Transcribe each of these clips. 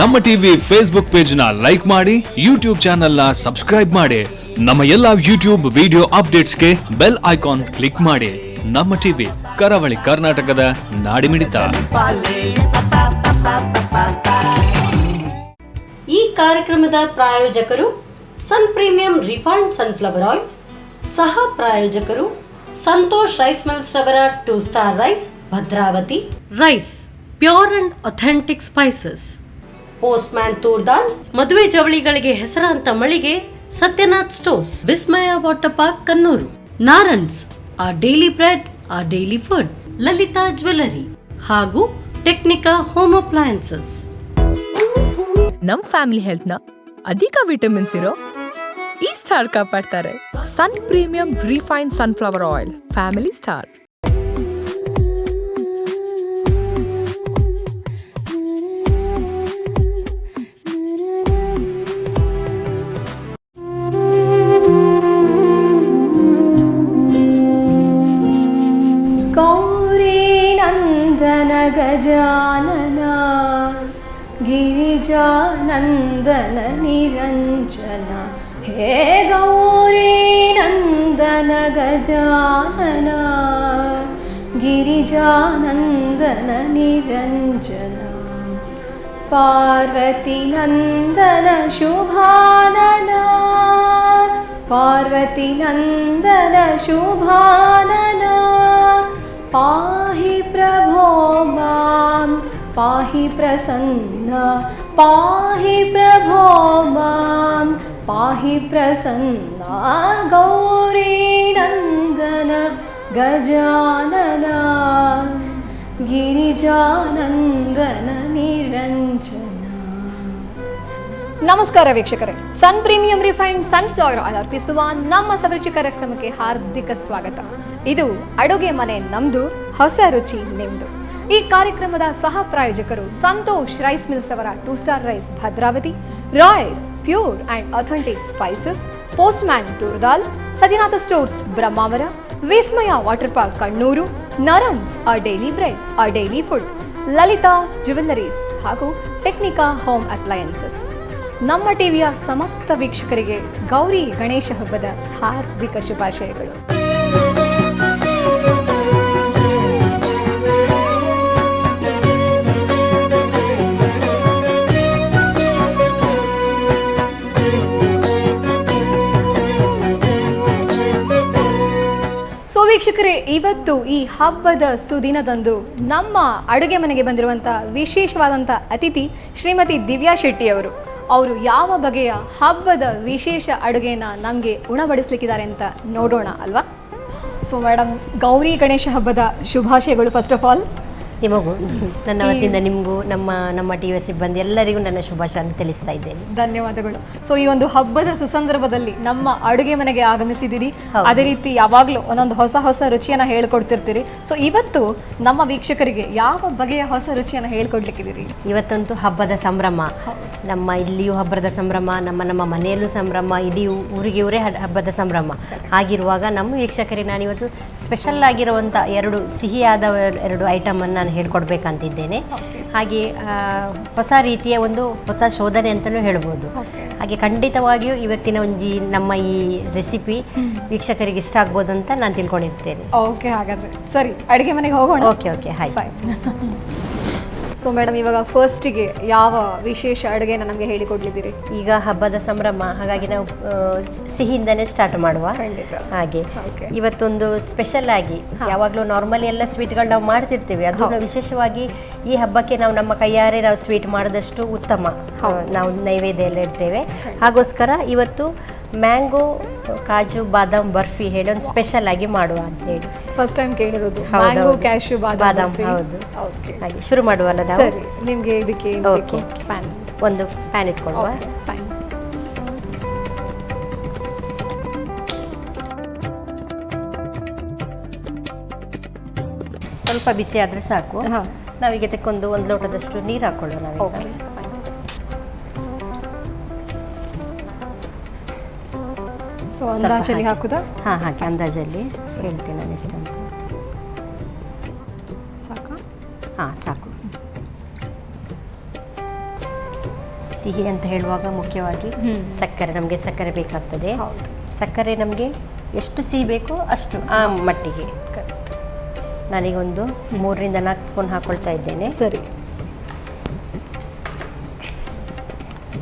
ನಮ್ಮ TV Facebook page ನ like ಮಾಡಿ, ಯೂಟ್ಯೂಬ್ ಚಾನೆಲ್ ನ ಸಬ್ಸ್ಕ್ರೈಬ್ ಮಾಡಿ. ನಮ್ಮ ಎಲ್ಲಾ ಯೂಟ್ಯೂಬ್ ವಿಡಿಯೋ ಅಪ್ಡೇಟ್ಸ್ಗೆ ಬೆಲ್ ಐಕಾನ್ ಕ್ಲಿಕ್ ಮಾಡಿ. ನಮ್ಮ ಟಿವಿ ಕರಾವಳಿ ಕರ್ನಾಟಕದ ನಾಡಿಮಿಡಿತ. ಈ ಕಾರ್ಯಕ್ರಮದ ಪ್ರಾಯೋಜಕರು sun premium refined sunflower oil, ಸಹ ಪ್ರಾಯೋಜಕರು ಸಂತೋಷ್ ರೈಸ್ ಮಿಲ್ಸ್ ರವರ 2 star rice, Bhadravati rice, pure and authentic spices, postman toor dal, ಮದುವೆ ಜವಳಿಗಳಿಗೆ ಹೆಸರಾಂತ ಮಳಿಗೆ Satyanath stores, Vismaya water park Kannur, Narans a daily bread a daily food, Lalitha jewellery ಹಾಗೂ ಟೆಕ್ನಿಕಾ ಹೋಮ್ ಅಪ್ಲಯನ್ಸಸ್. ನಮ್ ಫ್ಯಾಮಿಲಿ ಹೆಲ್ತ್ ನ ಅಧಿಕ ವಿಟಮಿನ್ಸ್ ಇರೋ ಈ ಸ್ಟಾರ್ ಕಾಪಾಡ್ತಾರೆ. Sun premium refined sunflower oil, family star. Gajanana ಗಿರಿಜಾನಂದನ ನಿರಂಜನ, ಹೇ ಗೌರಿ ನಂದನ ಗಜಾನನ ಗಿರಿಜಾನಂದನ ನಿರಂಜನ, ಪಾರ್ವತಿ ನಂದನ ಶುಭಾನನ, ಪಾರ್ವತಿ ನಂದನ ಶುಭಾನನ, ಪಾಹಿ ಪ್ರಭೋ ಮಾಂ ಪಾಹಿ ಪ್ರಸನ್ನ, ಪಾಹಿ ಪ್ರಭೋ ಮಾಂ ಪಾಹಿ ಪ್ರಸನ್ನ, ಗೌರಿ ನಂದನ ಗಜಾನನ ಗಿರಿಜಾನಂದನ ನಿರಂಜನ. ನಮಸ್ಕಾರ ವೀಕ್ಷಕರೇ, ಸನ್ ಪ್ರೀಮಿಯಂ ರಿಫೈನ್ಡ್ ಸನ್ಫ್ಲವರ್ ಆಯಿಲ್ ಅರ್ಪಿಸುವ ನಮ್ಮ ಸವರುಚಿ ಕಾರ್ಯಕ್ರಮಕ್ಕೆ ಹಾರ್ದಿಕ ಸ್ವಾಗತ. ಇದು ಅಡುಗೆ ಮನೆ ನಮ್ದು, ಹೊಸ ರುಚಿ ನಿಮ್ದು. ಈ ಕಾರ್ಯಕ್ರಮದ ಸಹ ಪ್ರಾಯೋಜಕರು ಸಂತೋಷ್ ರೈಸ್ ಮಿಲ್ಸ್ ಅವರ 2 star rice, Bhadravati rice, pure and authentic spices, postman toor dal, Satyanatha stores Brahmavara, Vismaya water park Kannur, Narans a daily bread a daily food, Lalitha jewelleries ಹಾಗೂ ಟೆಕ್ನಿಕಾ ಹೋಮ್ ಅಪ್ಲಯನ್ಸಸ್. ನಮ್ಮ ಟಿವಿಯ ಸಮಸ್ತ ವೀಕ್ಷಕರಿಗೆ ಗೌರಿ ಗಣೇಶ ಹಬ್ಬದ ಹಾರ್ದಿಕ ಶುಭಾಶಯಗಳು. ವೀಕ್ಷಕರೇ, ಇವತ್ತು ಈ ಹಬ್ಬದ ಸುದಿನದಂದು ನಮ್ಮ ಅಡುಗೆ ಮನೆಗೆ ಬಂದಿರುವಂಥ ವಿಶೇಷವಾದಂಥ ಅತಿಥಿ ಶ್ರೀಮತಿ ದಿವ್ಯಾ ಶೆಟ್ಟಿ ಅವರು ಯಾವ ಬಗೆಯ ಹಬ್ಬದ ವಿಶೇಷ ಅಡುಗೆನ ನಮಗೆ ಉಣಬಡಿಸ್ಲಿಕ್ಕಿದ್ದಾರೆ ಅಂತ ನೋಡೋಣ ಅಲ್ವಾ? ಸೊ ಮೇಡಮ್, ಗೌರಿ ಗಣೇಶ ಹಬ್ಬದ ಶುಭಾಶಯಗಳು. ಫಸ್ಟ್ ಆಫ್ ಆಲ್ ನಿಮಗೂ ನನ್ನ ವತಿಯಿಂದ ನಿಮಗೂ ನಮ್ಮ ಟಿವಿ ಸಿಬ್ಬಂದಿ ಎಲ್ಲರಿಗೂ ನನ್ನ ಶುಭಾಶಯವನ್ನು ತಿಳಿಸ್ತಾ ಇದ್ದೇನೆ. ಧನ್ಯವಾದಗಳು. ಸೊ ಈ ಒಂದು ಹಬ್ಬದ ಸುಸಂದರ್ಭದಲ್ಲಿ ನಮ್ಮ ಅಡುಗೆ ಮನೆಗೆ ಆಗಮಿಸಿದ್ದೀರಿ. ಅದೇ ರೀತಿ ಯಾವಾಗಲೂ ಒಂದೊಂದು ಹೊಸ ಹೊಸ ರುಚಿಯನ್ನು ಹೇಳ್ಕೊಡ್ತಿರ್ತೀರಿ. ಸೊ ಇವತ್ತು ನಮ್ಮ ವೀಕ್ಷಕರಿಗೆ ಯಾವ ಬಗೆಯ ಹೊಸ ರುಚಿಯನ್ನು ಹೇಳ್ಕೊಡ್ಲಿಕ್ಕಿದ್ದೀರಿ? ಇವತ್ತಂತೂ ಹಬ್ಬದ ಸಂಭ್ರಮ, ನಮ್ಮ ಇಲ್ಲಿಯೂ ಹಬ್ಬದ ಸಂಭ್ರಮ, ನಮ್ಮ ಮನೆಯಲ್ಲೂ ಸಂಭ್ರಮ, ಇಡೀ ಊರಿಗೆ ಹಬ್ಬದ ಸಂಭ್ರಮ. ಹಾಗಿರುವಾಗ ನಮ್ಮ ವೀಕ್ಷಕರಿಗೆ ನಾನಿವತ್ತು ಸ್ಪೆಷಲ್ ಆಗಿರುವಂಥ 2 ಸಿಹಿಯಾದ 2 ಐಟಮನ್ನು ನಾನು ಹೇಳ್ಕೊಡ್ಬೇಕಂತಿದ್ದೇನೆ. ಹಾಗೆ ಹೊಸ ರೀತಿಯ ಒಂದು ಹೊಸ ಶೋಧನೆ ಅಂತಲೂ ಹೇಳ್ಬೋದು. ಹಾಗೆ ಖಂಡಿತವಾಗಿಯೂ ಇವತ್ತಿನ ನಮ್ಮ ಈ ರೆಸಿಪಿ ವೀಕ್ಷಕರಿಗೆ ಇಷ್ಟ ಆಗ್ಬೋದು ಅಂತ ನಾನು ತಿಳ್ಕೊಂಡಿರ್ತೇನೆ. ಓಕೆ, ಹಾಗಾದರೆ ಸರಿ, ಅಡುಗೆ ಮನೆಗೆ ಹೋಗೋಣ. Okay, hi. ಸೊ ಮೇಡಮ್, ಇವಾಗ ಫಸ್ಟಿಗೆ ಯಾವ ವಿಶೇಷ ಅಡುಗೆನ ನಮಗೆ ಹೇಳಿಕೊಡ್ಲಿದ್ದೀರಿ? ಈಗ ಹಬ್ಬದ ಸಂಭ್ರಮ, ಹಾಗಾಗಿ ನಾವು ಸಿಹಿಯಿಂದನೇ ಸ್ಟಾರ್ಟ್ ಮಾಡುವ. ಹಾಗೆ ಇವತ್ತೊಂದು ಸ್ಪೆಷಲ್ ಆಗಿ, ಯಾವಾಗಲೂ ನಾರ್ಮಲಿ ಎಲ್ಲ ಸ್ವೀಟ್ಗಳು ನಾವು ಮಾಡ್ತಿರ್ತೀವಿ, ಅದನ್ನು ವಿಶೇಷವಾಗಿ ಈ ಹಬ್ಬಕ್ಕೆ ನಾವು ನಮ್ಮ ಕೈಯಾರೆ ನಾವು ಸ್ವೀಟ್ ಮಾಡಿದಷ್ಟು ಉತ್ತಮ. ನಾವು ನೈವೇದ್ಯ ಎಲ್ಲ ಇಡ್ತೇವೆ. ಹಾಗೋಸ್ಕರ ಇವತ್ತು ಮ್ಯಾಂಗೋ ಕಾಜು ಬಾದಾಮ್ ಬರ್ಫಿ ಹೇಳಿ ಒಂದು ಸ್ಪೆಷಲ್ ಆಗಿ ಮಾಡುವ ಅಂತ ಹೇಳಿ ಫಸ್ಟ್ ಟೈಮ್ ಕೇಳಿರೋದು. ಮ್ಯಾಂಗೋ ಕ್ಯಾಶ್ಯೂ ಬಾದಾಮ್. ಹೌದು, ಹಾಗೆ ಶುರು ಮಾಡುವಲ್ಲ ನಾವು? ಸರಿ, ನಿಮಗೆ ಇದಕ್ಕೆ ಓಕೆ, ಒಂದು ಪ್ಯಾನ್ ಇಟ್ಕೊಳ್ಳುವ. ಸ್ವಲ್ಪ ಬಿಸಿ ಆದರೆ ಸಾಕು. ನಾವೀಗ ತೆಕ್ಕೊಂಡು 1 ಲೋಟದಷ್ಟು ನೀರು ಹಾಕೊಳ್ಳೋಣ. ಸೊ ಅಂದಾಜಲ್ಲಿ ಹಾಕುದಾ? ಹಾಕಿ ಅಂದಾಜಲ್ಲಿ ಹೇಳ್ತೀನಿ ನಾನು ಎಷ್ಟಂತ. ಸಾಕು. ಸಾಕು. ಸಿಹಿ ಅಂತ ಹೇಳುವಾಗ ಮುಖ್ಯವಾಗಿ ಸಕ್ಕರೆ, ನಮಗೆ ಸಕ್ಕರೆ ಬೇಕಾಗ್ತದೆ. ಹೌದು. ಸಕ್ಕರೆ ನಮಗೆ ಎಷ್ಟು ಸಿಹಿ ಬೇಕೋ ಅಷ್ಟು ಆ ಮಟ್ಟಿಗೆ. ನಾನೀಗ ಒಂದು 3 ರಿಂದ 4 ಸ್ಪೂನ್ ಹಾಕೊಳ್ತಾ ಇದ್ದೇನೆ. ಸರಿ.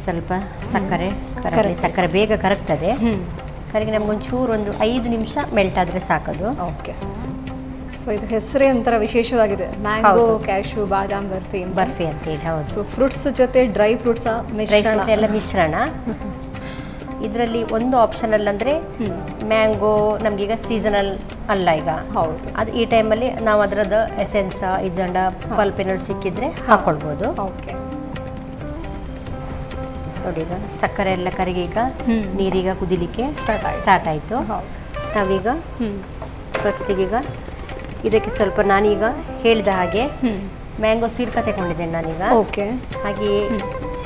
ಸ್ವಲ್ಪ ಸಕ್ಕರೆ ಕರಗಲಿ. ಸಕ್ಕರೆ ಬೇಗ ಕರಗ್ತದೆ. ಕರಗಿ ನಮಗೊಂಚೂರು ಒಂದು 5 ನಿಮಿಷ ಮೆಲ್ಟ್ ಆದರೆ ಸಾಕದು. ಓಕೆ. ಸೊ ಇದು ಹೆಸರೇ ಒಂಥರ ವಿಶೇಷವಾಗಿದೆ, ಮ್ಯಾಂಗೋ ಕ್ಯಾಶು ಬಾದಾಮ್ ಬರ್ಫಿ ಅಂತ ಹೇಳಿ. ಹೌದು. ಸೊ ಫ್ರೂಟ್ಸ್ ಜೊತೆ ಡ್ರೈ ಫ್ರೂಟ್ಸ್ ಎಲ್ಲ ಮಿಶ್ರಣ. ಇದರಲ್ಲಿ ಒಂದು ಆಪ್ಷನಲ್ ಅಂದರೆ ಮ್ಯಾಂಗೋ ನಮಗೀಗ ಸೀಸನಲ್ ಅಲ್ಲ ಈಗ. ಹೌದು. ಅದು ಈ ಟೈಮಲ್ಲಿ ನಾವು ಅದರದ್ದು ಎಸೆನ್ಸ್ ಇದ್ದಂಡ ಪಲ್ಪಿನಲ್ಲಿ ಸಿಕ್ಕಿದ್ರೆ ಹಾಕೊಳ್ಬೋದು. ಓಕೆ. ನೋಡಿ ಈಗ ಸಕ್ಕರೆ ಎಲ್ಲ ಕರಗಿ ಈಗ ನೀರೀಗ ಕುದಿಲಿಕ್ಕೆ ಸ್ಟಾರ್ಟ್ ಆಯಿತು. ನಾವೀಗ ಫಸ್ಟಿಗೀಗ ಇದಕ್ಕೆ ಸ್ವಲ್ಪ ನಾನೀಗ ಹೇಳಿದ ಹಾಗೆ ಮ್ಯಾಂಗೋ ಸೀರ್ಕ ತಗೊಂಡಿದ್ದೇನೆ ನಾನೀಗ. ಓಕೆ. ಹಾಗೆ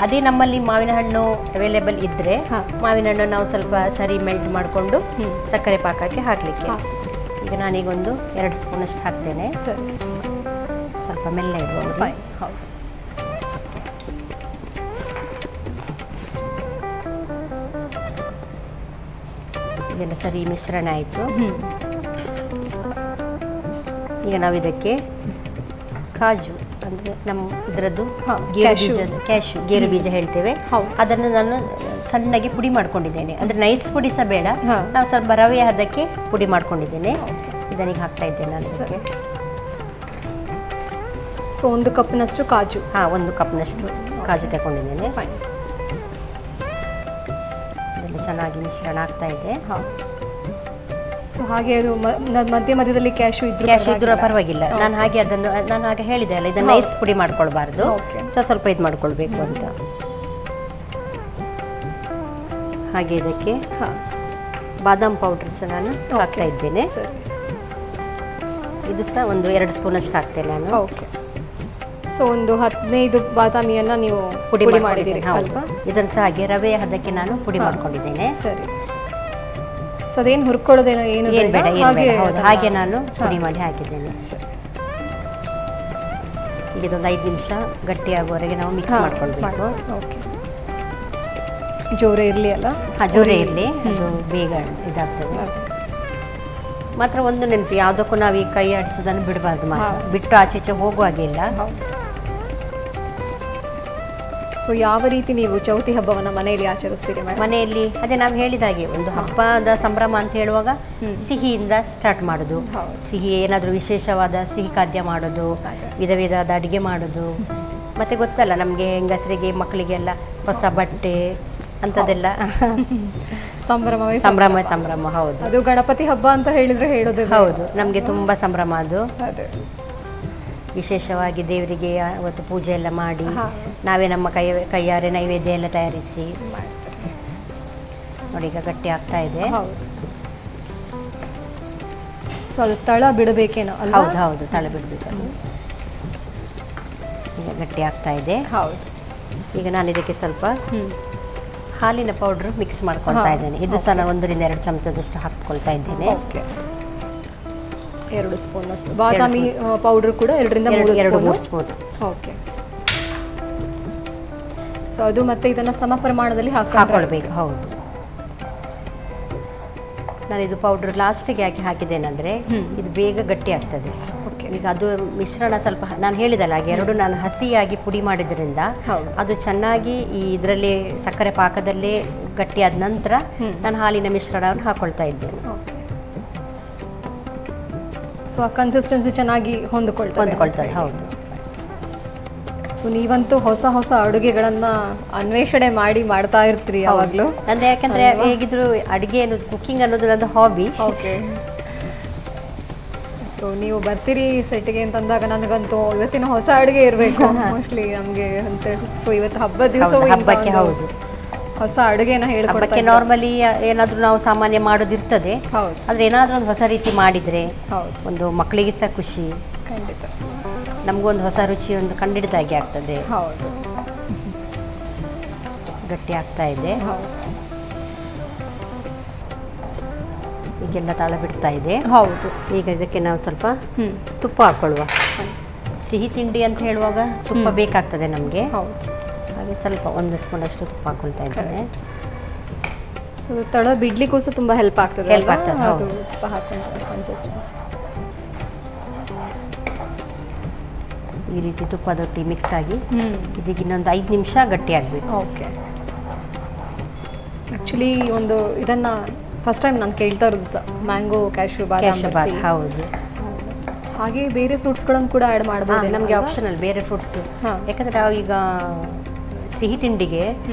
ಅದೇ ನಮ್ಮಲ್ಲಿ ಮಾವಿನ ಹಣ್ಣು ಅವೈಲೇಬಲ್ ಇದ್ದರೆ ಮಾವಿನ ಹಣ್ಣು ನಾವು ಸ್ವಲ್ಪ ಸರಿ ಮೆಲ್ಟ್ ಮಾಡಿಕೊಂಡು ಸಕ್ಕರೆ ಪಾಕಕ್ಕೆ ಹಾಕಲಿಕ್ಕೆ. ಈಗ ನಾನೀಗ ಒಂದು 2 ಸ್ಪೂನಷ್ಟು ಹಾಕ್ತೇನೆ. ಸರಿ. ಸ್ವಲ್ಪ ಮೆಲ್ಲ ಇರ್ಬೋದು. ಹೌದು. ಇದೆಲ್ಲ ಸರಿ ಮಿಶ್ರಣ ಆಯಿತು. ಈಗ ನಾವು ಇದಕ್ಕೆ ಕಾಜು ಅಂದರೆ ನಮ್ಮ ಇದರದ್ದು ಗೇರು ಬೀಜ ಹೇಳ್ತೇವೆ, ಅದನ್ನು ನಾನು ಸಣ್ಣಗೆ ಪುಡಿ ಮಾಡ್ಕೊಂಡಿದ್ದೇನೆ. ಅಂದರೆ ನೈಸ್ ಪುಡಿ ಸಹ ಬೇಡ, ನಾವು ಸ್ವಲ್ಪ ರವೆ ಹದಕ್ಕೆ ಪುಡಿ ಮಾಡ್ಕೊಂಡಿದ್ದೇನೆ. ಇದನ್ನೀಗ ಹಾಕ್ತಾ ಇದ್ದೇನೆ ನಾನು ಇದಕ್ಕೆ. ಸೊ 1 ಕಪ್ನಷ್ಟು ಕಾಜು. 1 ಕಪ್ನಷ್ಟು ಕಾಜು ತಗೊಂಡಿದ್ದೇನೆ. ಇದೆಲ್ಲ ಚೆನ್ನಾಗಿ ಮಿಶ್ರಣ ಆಗ್ತಾ ಇದೆ. ಸೊ ಹಾಗೆ ಅದು ಮಧ್ಯದಲ್ಲಿ ಕ್ಯಾಶು ಇದ್ರೂ ಪರವಾಗಿಲ್ಲ. ನಾನು ಹಾಗೆ ಹೇಳಿದೆ ಅಲ್ಲ, ಇದನ್ನು ನೈಸ್ ಪುಡಿ ಮಾಡ್ಕೊಳ್ಬಾರ್ದು, ಸ್ವಲ್ಪ ಇದು ಮಾಡ್ಕೊಳ್ಬೇಕು ಅಂತ. ಹಾಗೆ ಇದಕ್ಕೆ ಬಾದಾಮ್ ಪೌಡರ್ ಸಹ ನಾನು ಹಾಕ್ತಾ ಇದ್ದೇನೆ. ಇದು ಸಹ ಒಂದು 2 ಸ್ಪೂನಷ್ಟು ಹಾಕ್ತೇನೆ ನಾನು. ಓಕೆ. ಸೊ ಒಂದು 15 ಬಾದಾಮಿಯನ್ನು ನೀವು ಪುಡಿ ಮಾಡಿದ್ದೀರಿ. ಇದನ್ನು ಸಹ ಹಾಗೆ ರವೆ ಹದಕ್ಕೆ ನಾನು ಪುಡಿ ಮಾಡ್ಕೊಂಡಿದ್ದೇನೆ. ಸರಿ. ಸೊ ಅದೇನು ಹುರ್ಕೊಳ್ಳೋದೇನೋ ಏನು ಬೇಡ, ಹಾಗೆ ನಾನು ಪುಡಿ ಮಾಡಿ ಹಾಕಿದ್ದೇನೆ. ಈಗ ಇದೊಂದು 5 ನಿಮಿಷ ಗಟ್ಟಿಯಾಗುವವರೆಗೆ ನಾವು ಮಿಕ್ಸ್ ಮಾಡ್ಕೊಳ್ಬೇಕು. ಓಕೆ. ಜೋರೇ ಇರಲಿ ಅಲ್ಲ? ಜೋರೇ ಇರಲಿ, ಅದು ಬೇಗ ಇದಾಗ್ತದೆ. ಮಾತ್ರ ಒಂದು ನೆನಪು, ಯಾವುದಕ್ಕೂ ನಾವು ಈ ಕೈ ಆಡಿಸೋದನ್ನು ಬಿಡಬಾರ್ದು, ಮಾತ್ರ ಬಿಟ್ಟು ಆಚೆ ಹೋಗುವಾಗಿಲ್ಲ. ಸೊ ಯಾವ ರೀತಿ ನೀವು ಚೌತಿ ಹಬ್ಬವನ್ನು ಮನೆಯಲ್ಲಿ ಆಚರಿಸ್ತೀರಿ? ಮನೆಯಲ್ಲಿ ಅದೇ ನಾವು ಹೇಳಿದ ಹಾಗೆ ಒಂದು ಹಬ್ಬದ ಸಂಭ್ರಮ ಅಂತ ಹೇಳುವಾಗ ಸಿಹಿಯಿಂದ ಸ್ಟಾರ್ಟ್ ಮಾಡೋದು. ಸಿಹಿ ಏನಾದರೂ ವಿಶೇಷವಾದ ಸಿಹಿ ಖಾದ್ಯ ಮಾಡೋದು, ವಿಧ ವಿಧವಾದ ಅಡುಗೆ ಮಾಡೋದು. ಮತ್ತು ಗೊತ್ತಲ್ಲ ನಮಗೆ ಹೆಂಗಸರಿಗೆ ಮಕ್ಕಳಿಗೆಲ್ಲ ಹೊಸ ಬಟ್ಟೆ ಅಂಥದ್ದೆಲ್ಲ ಸಂಭ್ರಮ. ಹೌದು. ಅದು ಗಣಪತಿ ಹಬ್ಬ ಅಂತ ಹೇಳಿದ್ರೆ ಹೇಳೋದು. ಹೌದು, ನಮಗೆ ತುಂಬ ಸಂಭ್ರಮ ಅದು. ವಿಶೇಷವಾಗಿ ದೇವರಿಗೆ ಅವತ್ತು ಪೂಜೆ ಎಲ್ಲ ಮಾಡಿ ನಾವೇ ನಮ್ಮ ಕೈಯಾರೆ ನೈವೇದ್ಯ ಎಲ್ಲ ತಯಾರಿಸಿ ನೋಡಿ. ಈಗ ಗಟ್ಟಿ ಆಗ್ತಾ ಇದೆ. ಸೊ ಅದು ತಳ ಬಿಡಬೇಕೇನೋ? ಹೌದು, ತಳ ಬಿಡಬೇಕು. ಈಗ ಗಟ್ಟಿ ಆಗ್ತಾ ಇದೆ. ಹೌದು. ಈಗ ನಾನು ಇದಕ್ಕೆ ಸ್ವಲ್ಪ ಹಾಲಿನ ಪೌಡ್ರ್ ಮಿಕ್ಸ್ ಮಾಡ್ಕೊಳ್ತಾ ಇದ್ದೇನೆ. ಇದು ಸಹ ನಾನು 1 ರಿಂದ 2 ಚಮಚದಷ್ಟು ಹಾಕ್ಕೊಳ್ತಾ ಇದ್ದೇನೆ. 2 ಸ್ಪೂನಷ್ಟು ಬಾದಾಮಿ ಪೌಡರ್ ಕೂಡ 2 ರಿಂದ 3 ಸ್ಪೂನ್. ಓಕೆ. ಸೊ ಅದು ಮತ್ತೆ ಇದನ್ನು ಸಮ ಪ್ರಮಾಣದಲ್ಲಿ ಹಾಕೊಳ್ಬೇಕು. ಹೌದು. ನಾನು ಇದು ಪೌಡರ್ ಲಾಸ್ಟಿಗೆ ಯಾಕೆ ಹಾಕಿದ್ದೇನೆಂದರೆ ಇದು ಬೇಗ ಗಟ್ಟಿ ಆಗ್ತದೆ. ಈಗ ಅದು ಮಿಶ್ರಣ ಸ್ವಲ್ಪ ನಾನು ಹೇಳಿದಲ್ಲ ಹಾಗೆ 2 ನಾನು ಹಸಿಯಾಗಿ ಪುಡಿ ಮಾಡಿದ್ರಿಂದ ಅದು ಚೆನ್ನಾಗಿ ಈ ಇದರಲ್ಲಿ ಸಕ್ಕರೆ ಪಾಕದಲ್ಲೇ ಗಟ್ಟಿಯಾದ ನಂತರ ನಾನು ಹಾಲಿನ ಮಿಶ್ರಣವನ್ನು ಹಾಕೊಳ್ತಾ ಇದ್ದೇನೆ. ಸೊ ಆ ಕನ್ಸಿಸ್ಟೆನ್ಸಿ ಚೆನ್ನಾಗಿ ಹೊಂದಿಕೊಳ್ತದೆ. ಹೌದು. ಸೊ ನೀವಂತೂ ಹೊಸ ಅಡುಗೆಗಳನ್ನು ಅನ್ವೇಷಣೆ ಮಾಡ್ತಾ ಇರ್ತೀರಿ ಯಾವಾಗಲೂ. ಅಂದರೆ ಯಾಕಂದರೆ ಹೇಗಿದ್ರು ಅಡುಗೆ ಅನ್ನೋದು, ಕುಕ್ಕಿಂಗ್ ಅನ್ನೋದು ನನ್ನ ಹಾಬಿ. ಓಕೆ. ಸೊ ನೀವು ಬರ್ತೀರಿ ಸೆಟ್ಗೆ ಅಂತಂದಾಗ ನನಗಂತೂ ಇವತ್ತಿನ ಹೊಸ ಅಡುಗೆ ಇರಬೇಕು ಮೋಸ್ಟ್ಲಿ ನಮಗೆ ಅಂತ. ಸೊ ಇವತ್ತು ಹಬ್ಬದ ದಿವಸ ಹಬ್ಬಕ್ಕೆ ಹೌದು ಹೊಸ ಅಡುಗೆನ ಹೇಳ್ಕೊಡಕ್ಕೆ. ನಾರ್ಮಲಿ ಏನಾದರೂ ನಾವು ಸಾಮಾನ್ಯ ಮಾಡೋದಿರ್ತದೆ, ಆದರೆ ಏನಾದರೂ ಒಂದು ಹೊಸ ರೀತಿ ಮಾಡಿದರೆ ಒಂದು ಮಕ್ಕಳಿಗೆ ಸಹ ಖುಷಿ. ಖಂಡಿತ. ನಮಗೊಂದು ಹೊಸ ರುಚಿ ಒಂದು ಕಂಡಿಡಿದಾಗೆ ಆಗ್ತದೆ. ಹೌದು. ಗಟ್ಟಿ ಆಗ್ತಾ ಇದೆ. ಈಗೆಲ್ಲ ತಾಳ ಬಿಡ್ತಾ ಇದೆ. ಹೌದು. ಈಗ ಇದಕ್ಕೆ ನಾವು ಸ್ವಲ್ಪ ತುಪ್ಪ ಹಾಕೊಳ್ಳುವ. ಸಿಹಿ ತಿಂಡಿ ಅಂತ ಹೇಳುವಾಗ ತುಪ್ಪ ಬೇಕಾಗ್ತದೆ ನಮಗೆ. ಹಾಗೆ ಸ್ವಲ್ಪ 1 ಸ್ಪೂನಷ್ಟು ತುಪ್ಪ ಹಾಕೊಳ್ತಾ ಇದ್ದೇನೆ. ಸೊ ತಳ ಬಿಡ್ಲಿಕ್ಕೂ ಸಹ ತುಂಬ ಹೆಲ್ಪ್ ಆಗ್ತದೆ. Help ಆಗ್ತದೆ, ಹೌದು. ಅದು ತುಪ್ಪ ಹಾಕೊಂಡು ಕನ್ಸಿಸ್ಟೆನ್ಸಿ ಈ ರೀತಿ ತುಪ್ಪದೊಟ್ಟಿ ಮಿಕ್ಸ್ ಆಗಿ ಇದಕ್ಕೆ ಇನ್ನೊಂದು 5 ನಿಮಿಷ ಗಟ್ಟಿ ಆಗಬೇಕು. ಓಕೆ. ಆ್ಯಕ್ಚುಲಿ ಒಂದು ಇದನ್ನು ಫಸ್ಟ್ ಟೈಮ್ ನಾನು ಕೇಳ್ತಾ ಇರೋದು ಸಹ, ಮ್ಯಾಂಗೋ ಕ್ಯಾಶ್ಯೂ ಬಾದಾಮ್ ಬರ್ಫಿ. ಹೌದು. ಹಾಗೆ ಬೇರೆ ಫ್ರೂಟ್ಸ್ಗಳನ್ನು ಕೂಡ ಆ್ಯಡ್ ಮಾಡ್ಬೋದು. ನಮಗೆ ಆಪ್ಷನಲ್ ಬೇರೆ ಫ್ರೂಟ್ಸ್, ಹಾಂ. ಯಾಕಂದರೆ ನಾವು ಈಗ ಸಿಹಿ ತಿಂಡಿಗೆ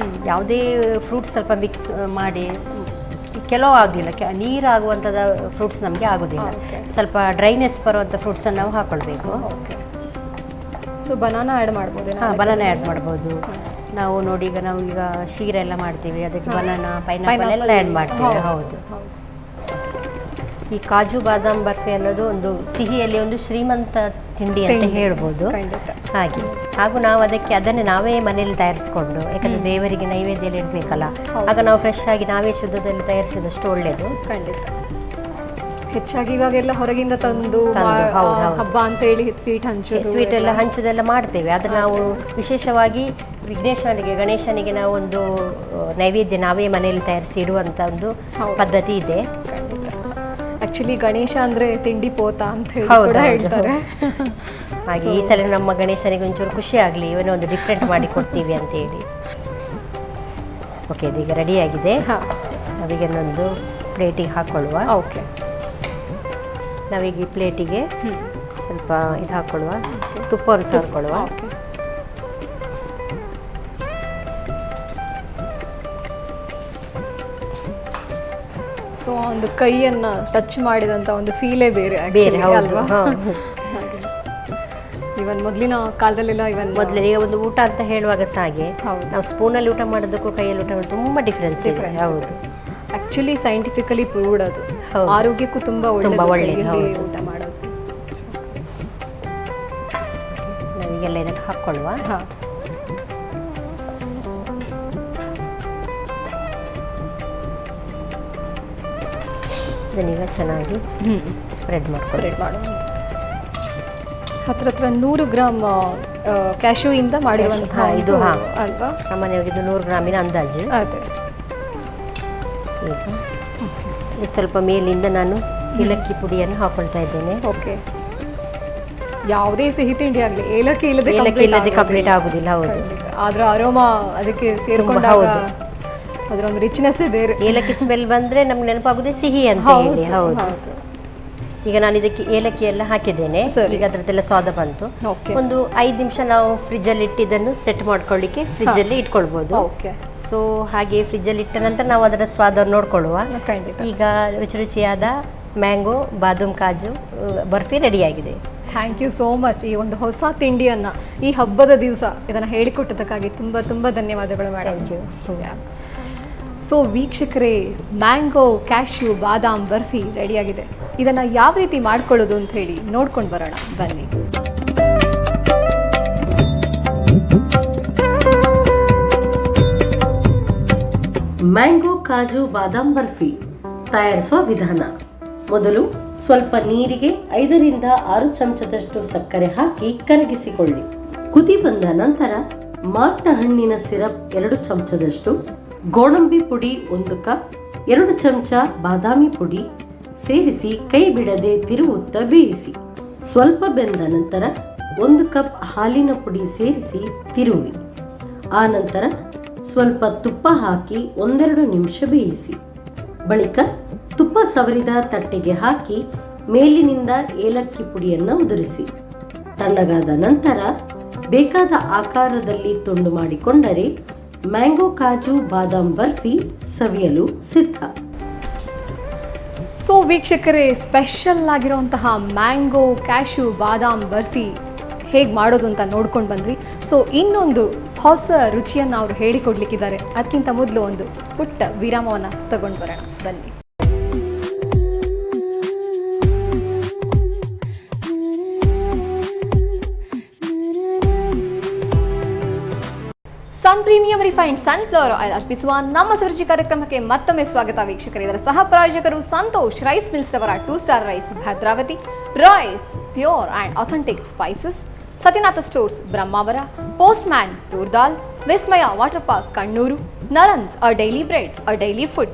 ಯಾವುದೇ ಫ್ರೂಟ್ಸ್ ಸ್ವಲ್ಪ ಮಿಕ್ಸ್ ಮಾಡಿ ಕೆಲವು ಆಗಲಿಲ್ಲ, ನೀರಾಗುವಂಥದ್ದು ಫ್ರೂಟ್ಸ್ ನಮಗೆ ಆಗೋದಿಲ್ಲ. ಸ್ವಲ್ಪ ಡ್ರೈನೆಸ್ ಬರುವಂಥ ಫ್ರೂಟ್ಸನ್ನು ನಾವು ಹಾಕ್ಕೊಳ್ಬೇಕು. ಓಕೆ. ಸೊ ಬನಾನಾ ಆ್ಯಡ್ ಮಾಡ್ಬೋದು. ಹಾಂ, ಬನಾನಾ ಆ್ಯಡ್ ಮಾಡ್ಬೋದು. ನಾವು ನೋಡಿ ಈಗ ನಾವು ಈಗ ಶೀರ ಎಲ್ಲ ಮಾಡ್ತೀವಿ, ಅದಕ್ಕೆ ಬನಾನಾ, ಪೈನಾಪಲ್ ಎಲ್ಲ ಆ್ಯಡ್ ಮಾಡ್ತೀವಿ. ಹೌದು. ಈ ಕಾಜು ಬಾದಾಮ್ ಬರ್ಫಿ ಅನ್ನೋದು ಒಂದು ಸಿಹಿಯಲ್ಲಿ ಒಂದು ಶ್ರೀಮಂತ ತಿಂಡಿ ಅಂತ ಹೇಳ್ಬೋದು. ಹಾಗೆ ಹಾಗೂ ನಾವು ಅದನ್ನೇ ನಾವೇ ಮನೇಲಿ ತಯಾರಿಸ್ಕೊಂಡು, ಯಾಕಂದರೆ ದೇವರಿಗೆ ನೈವೇದ್ಯ ಇಡಬೇಕಲ್ಲ, ಆಗ ನಾವು ಫ್ರೆಶ್ ಆಗಿ ನಾವೇ ಶುದ್ಧದಲ್ಲಿ ತಯಾರಿಸಿದಷ್ಟು ಒಳ್ಳೆಯದು. ಖಂಡಿತ. ಹೆಚ್ಚಾಗಿ ಇವಾಗೆಲ್ಲ ಹೊರಗಿಂದ ತಂದು ಹಬ್ಬ ಅಂತ ಹೇಳಿ ಸ್ವೀಟ್ ಎಲ್ಲ ಹಂಚೋದೆಲ್ಲ ಮಾಡ್ತೇವೆ. ಆದರೆ ನಾವು ವಿಶೇಷವಾಗಿ ವಿಘ್ನೇಶ್ವರನಿಗೆ, ಗಣೇಶನಿಗೆ ನಾವು ಒಂದು ನೈವೇದ್ಯ ನಾವೇ ಮನೆಯಲ್ಲಿ ತಯಾರಿಸಿ ಇಡುವಂಥ ಒಂದು ಪದ್ಧತಿ ಇದೆ. ಆ್ಯಕ್ಚುಲಿ ಗಣೇಶ ಅಂದರೆ ತಿಂಡಿ ಪೋತ ಅಂತ ಹೇಳಿ ಕೂಡ ಹೇಳ್ತಾರೆ. ಹಾಗೆ ಈ ಸಲ ನಮ್ಮ ಗಣೇಶನಿಗೆ ಒಂಚೂರು ಖುಷಿ ಆಗಲಿ, ಇವನೇ ಒಂದು ಡಿಫ್ರೆಂಟ್ ಮಾಡಿ ಕೊಡ್ತೀವಿ ಅಂತೇಳಿ. ಓಕೆ, ಇದೀಗ ರೆಡಿಯಾಗಿದೆ. ನಾವೀಗ ಇನ್ನೊಂದು ಪ್ಲೇಟಿಗೆ ಹಾಕ್ಕೊಳ್ಳುವ. ಓಕೆ. ನಾವೀಗ ಈ ಪ್ಲೇಟಿಗೆ ಸ್ವಲ್ಪ ಇದು ಹಾಕ್ಕೊಳ್ಳುವ, ತುಪ್ಪವನ್ನು ಸೇರ್ಕೊಳ್ಳುವ. ಓಕೆ. ಸೊ ಒಂದು ಕೈಯನ್ನು ಟಚ್ ಮಾಡಿದಂಥ ಒಂದು ಫೀಲೇ ಬೇರೆ ಅಲ್ವಾ? ಇವನ್ ಮೊದಲಿನ ಕಾಲದಲ್ಲೆಲ್ಲ ಮೊದಲಿಗೆ ಒಂದು ಊಟ ಅಂತ ಹೇಳುವಾಗ ಸಹ ಹಾಗೆ ನಾವು ಸ್ಪೂನಲ್ಲಿ ಊಟ ಮಾಡೋದಕ್ಕೂ ಕೈಯಲ್ಲಿ ಊಟ ಮಾಡೋದು ತುಂಬ ಡಿಫ್ರೆನ್ಸ್ ಇದೆ. ಹೌದು. ಆ್ಯಕ್ಚುಲಿ ಸೈಂಟಿಫಿಕಲಿ ಪ್ರೂವ್ಡ್ ಅದು. ಆರೋಗ್ಯಕ್ಕೂ ತುಂಬ ಒಳ್ಳೆಯದು ಊಟ ಮಾಡೋದು. ನಾವೀಗೆಲ್ಲ ಇದಕ್ಕೆ ಹಾಕ್ಕೊಳ್ಳುವ. ಹಾಂ. ಇದನ್ನೀಗ ಚೆನ್ನಾಗಿ ಸ್ಪ್ರೆಡ್ ಮಾಡೋದು. ಹತ್ರ 100 ಗ್ರಾಮ್ ಕ್ಯಾಶ್ಯೂ ಇಂದ ಮಾಡಿರುವಂತಹ ಇದು ಅಲ್ವಾ? ಸಾಮಾನ್ಯವಾಗಿ ಇದು 100 ಗ್ರಾಮಿನ ಅಂದಾಜು. ಅದೇ. ಈಗ ಸ್ವಲ್ಪ ಮೇಲಿಂದ ನಾನು ಏಲಕ್ಕಿ ಪುಡಿಯನ್ನು ಹಾಕೊಳ್ತಾ ಇದ್ದೇನೆ. ಓಕೆ. ಯಾವುದೇ ಸಿಹಿ ತಿಂಡಿ ಆಗಲಿ ಏಲಕ್ಕಿ ಇಲ್ಲದೆ ಕಂಪ್ಲೀಟ್ ಆಗುದಿಲ್ಲ. ಹೌದು. ಅದರ ಅರೋಮಾ ಅದಕ್ಕೆ ಸೇರಿಕೊಂಡಾಗ ಅದರ ಒಂದು ರಿಚ್ನೆಸ್ಸೇ ಬೇರೆ. ಏಲಕ್ಕಿ ಸ್ಮೆಲ್ ಬಂದರೆ ನಮ್ಗೆ ನೆನಪಾಗೋದೇ ಸಿಹಿ ಅಂತ ಹೇಳಿ. ಹೌದು. ಈಗ ನಾನು ಇದಕ್ಕೆ ಏಲಕ್ಕಿ ಎಲ್ಲ ಹಾಕಿದ್ದೇನೆ. ಈಗ ಅದರದ್ದೆಲ್ಲ ಸ್ವಾದ ಬಂತು. ಒಂದು 5 ನಿಮಿಷ ನಾವು ಫ್ರಿಜ್ಜಲ್ಲಿ ಇಟ್ಟಿದ್ದನ್ನು ಸೆಟ್ ಮಾಡ್ಕೊಳ್ಳಿಕ್ಕೆ ಫ್ರಿಜ್ಜಲ್ಲಿ ಇಟ್ಕೊಳ್ಬೋದು. ಸೊ ಹಾಗೆ ಫ್ರಿಜ್ಜಲ್ಲಿ ಇಟ್ಟ ನಂತರ ನಾವು ಅದರ ಸ್ವಾದವನ್ನು ನೋಡ್ಕೊಳ್ಳುವ. ಈಗ ರುಚಿ ರುಚಿಯಾದ ಮ್ಯಾಂಗೋ ಬಾದಾಮ್ ಕಾಜು ಬರ್ಫಿ ರೆಡಿಯಾಗಿದೆ. Thank you so much. ಈ ಒಂದು ಹೊಸ ತಿಂಡಿಯನ್ನು ಈ ಹಬ್ಬದ ದಿವಸ ಇದನ್ನು ಹೇಳಿಕೊಟ್ಟದಕ್ಕಾಗಿ ತುಂಬ ತುಂಬ ಧನ್ಯವಾದಗಳು ಮೇಡಮ್. Thank you. ಸೊ ವೀಕ್ಷಕರೇ, ಮ್ಯಾಂಗೋ ಕ್ಯಾಶ್ಯೂ ಬಾದಾಮ್ ಬರ್ಫಿ ರೆಡಿಯಾಗಿದೆ. ಇದನ್ನು ಯಾವ ರೀತಿ ಮಾಡ್ಕೊಳ್ಳೋದು ಅಂತ ಹೇಳಿ ನೋಡ್ಕೊಂಡು ಬರೋಣ ಬನ್ನಿ. ಮ್ಯಾಂಗೋ ಕಾಜು ಬಾದಾಮ್ ಬರ್ಫಿ ತಯಾರಿಸುವ ವಿಧಾನ. ಮೊದಲು ಸ್ವಲ್ಪ ನೀರಿಗೆ 5 ರಿಂದ 6 ಚಮಚದಷ್ಟು ಸಕ್ಕರೆ ಹಾಕಿ ಕರಗಿಸಿಕೊಳ್ಳಿ. ಕುದಿ ಬಂದ ನಂತರ ಮಾವಿನ ಹಣ್ಣಿನ ಸಿರಪ್ 2 ಚಮಚದಷ್ಟು, ಗೋಡಂಬಿ ಪುಡಿ 1 ಕಪ್, 2 ಚಮಚ ಬಾದಾಮಿ ಪುಡಿ ಸೇರಿಸಿ ಕೈ ಬಿಡದೆ ತಿರುವುತ್ತಾ ಬೇಯಿಸಿ. ಸ್ವಲ್ಪ ಬೆಂದ ನಂತರ 1 ಕಪ್ ಹಾಲಿನ ಪುಡಿ ಸೇರಿಸಿ ತಿರುವಿ. ಆ ನಂತರ ಸ್ವಲ್ಪ ತುಪ್ಪ ಹಾಕಿ 1-2 ನಿಮಿಷ ಬೇಯಿಸಿ. ಬಳಿಕ ತುಪ್ಪ ಸವರಿದ ತಟ್ಟೆಗೆ ಹಾಕಿ ಮೇಲಿನಿಂದ ಏಲಕ್ಕಿ ಪುಡಿಯನ್ನು ಉದುರಿಸಿ. ತಣ್ಣಗಾದ ನಂತರ ಬೇಕಾದ ಆಕಾರದಲ್ಲಿ ತುಂಡು ಮಾಡಿಕೊಂಡರೆ ಮ್ಯಾಂಗೋ ಕಾಜು ಬಾದಾಮ್ ಬರ್ಫಿ ಸವಿಯಲು ಸಿದ್ಧ. ಸೊ ವೀಕ್ಷಕರೇ, ಸ್ಪೆಷಲ್ ಆಗಿರುವಂತಹ ಮ್ಯಾಂಗೋ ಕ್ಯಾಶ್ಯೂ ಬಾದಾಮ್ ಬರ್ಫಿ ಹೇಗೆ ಮಾಡೋದು ಅಂತ ನೋಡ್ಕೊಂಡು ಬಂದ್ವಿ. ಸೊ ಇನ್ನೊಂದು ಹೊಸ ರುಚಿಯನ್ನು ಅವರು ಹೇಳಿಕೊಡ್ಲಿಕ್ಕಿದ್ದಾರೆ. ಅದಕ್ಕಿಂತ ಮೊದಲು ಒಂದು ಪುಟ್ಟ ವಿರಾಮವನ್ನು ತಗೊಂಡು ಬರೋಣ ಬನ್ನಿ. ಸನ್ ಪ್ರೀಮಿಯಂ ರಿಫೈನ್ಡ್ ಸನ್ಫ್ಲವರ್ ಆಯಿಲ್ ಅರ್ಪಿಸುವ ನಮ್ಮ ಸುರುಚಿ ಕಾರ್ಯಕ್ರಮಕ್ಕೆ ಮತ್ತೊಮ್ಮೆ ಸ್ವಾಗತ ವೀಕ್ಷಕರು. ಇದರ ಸಹ ಪ್ರಾಯೋಜಕರು ಸಂತೋಷ್ ರೈಸ್ ಮಿಲ್ಸ್ ರವರ 2 star rice Bhadravati, rice pure and authentic spices, Satyanatha stores Brahmavara, postman toor dal, Vismaya water park Kannur, Narans a daily bread a daily food,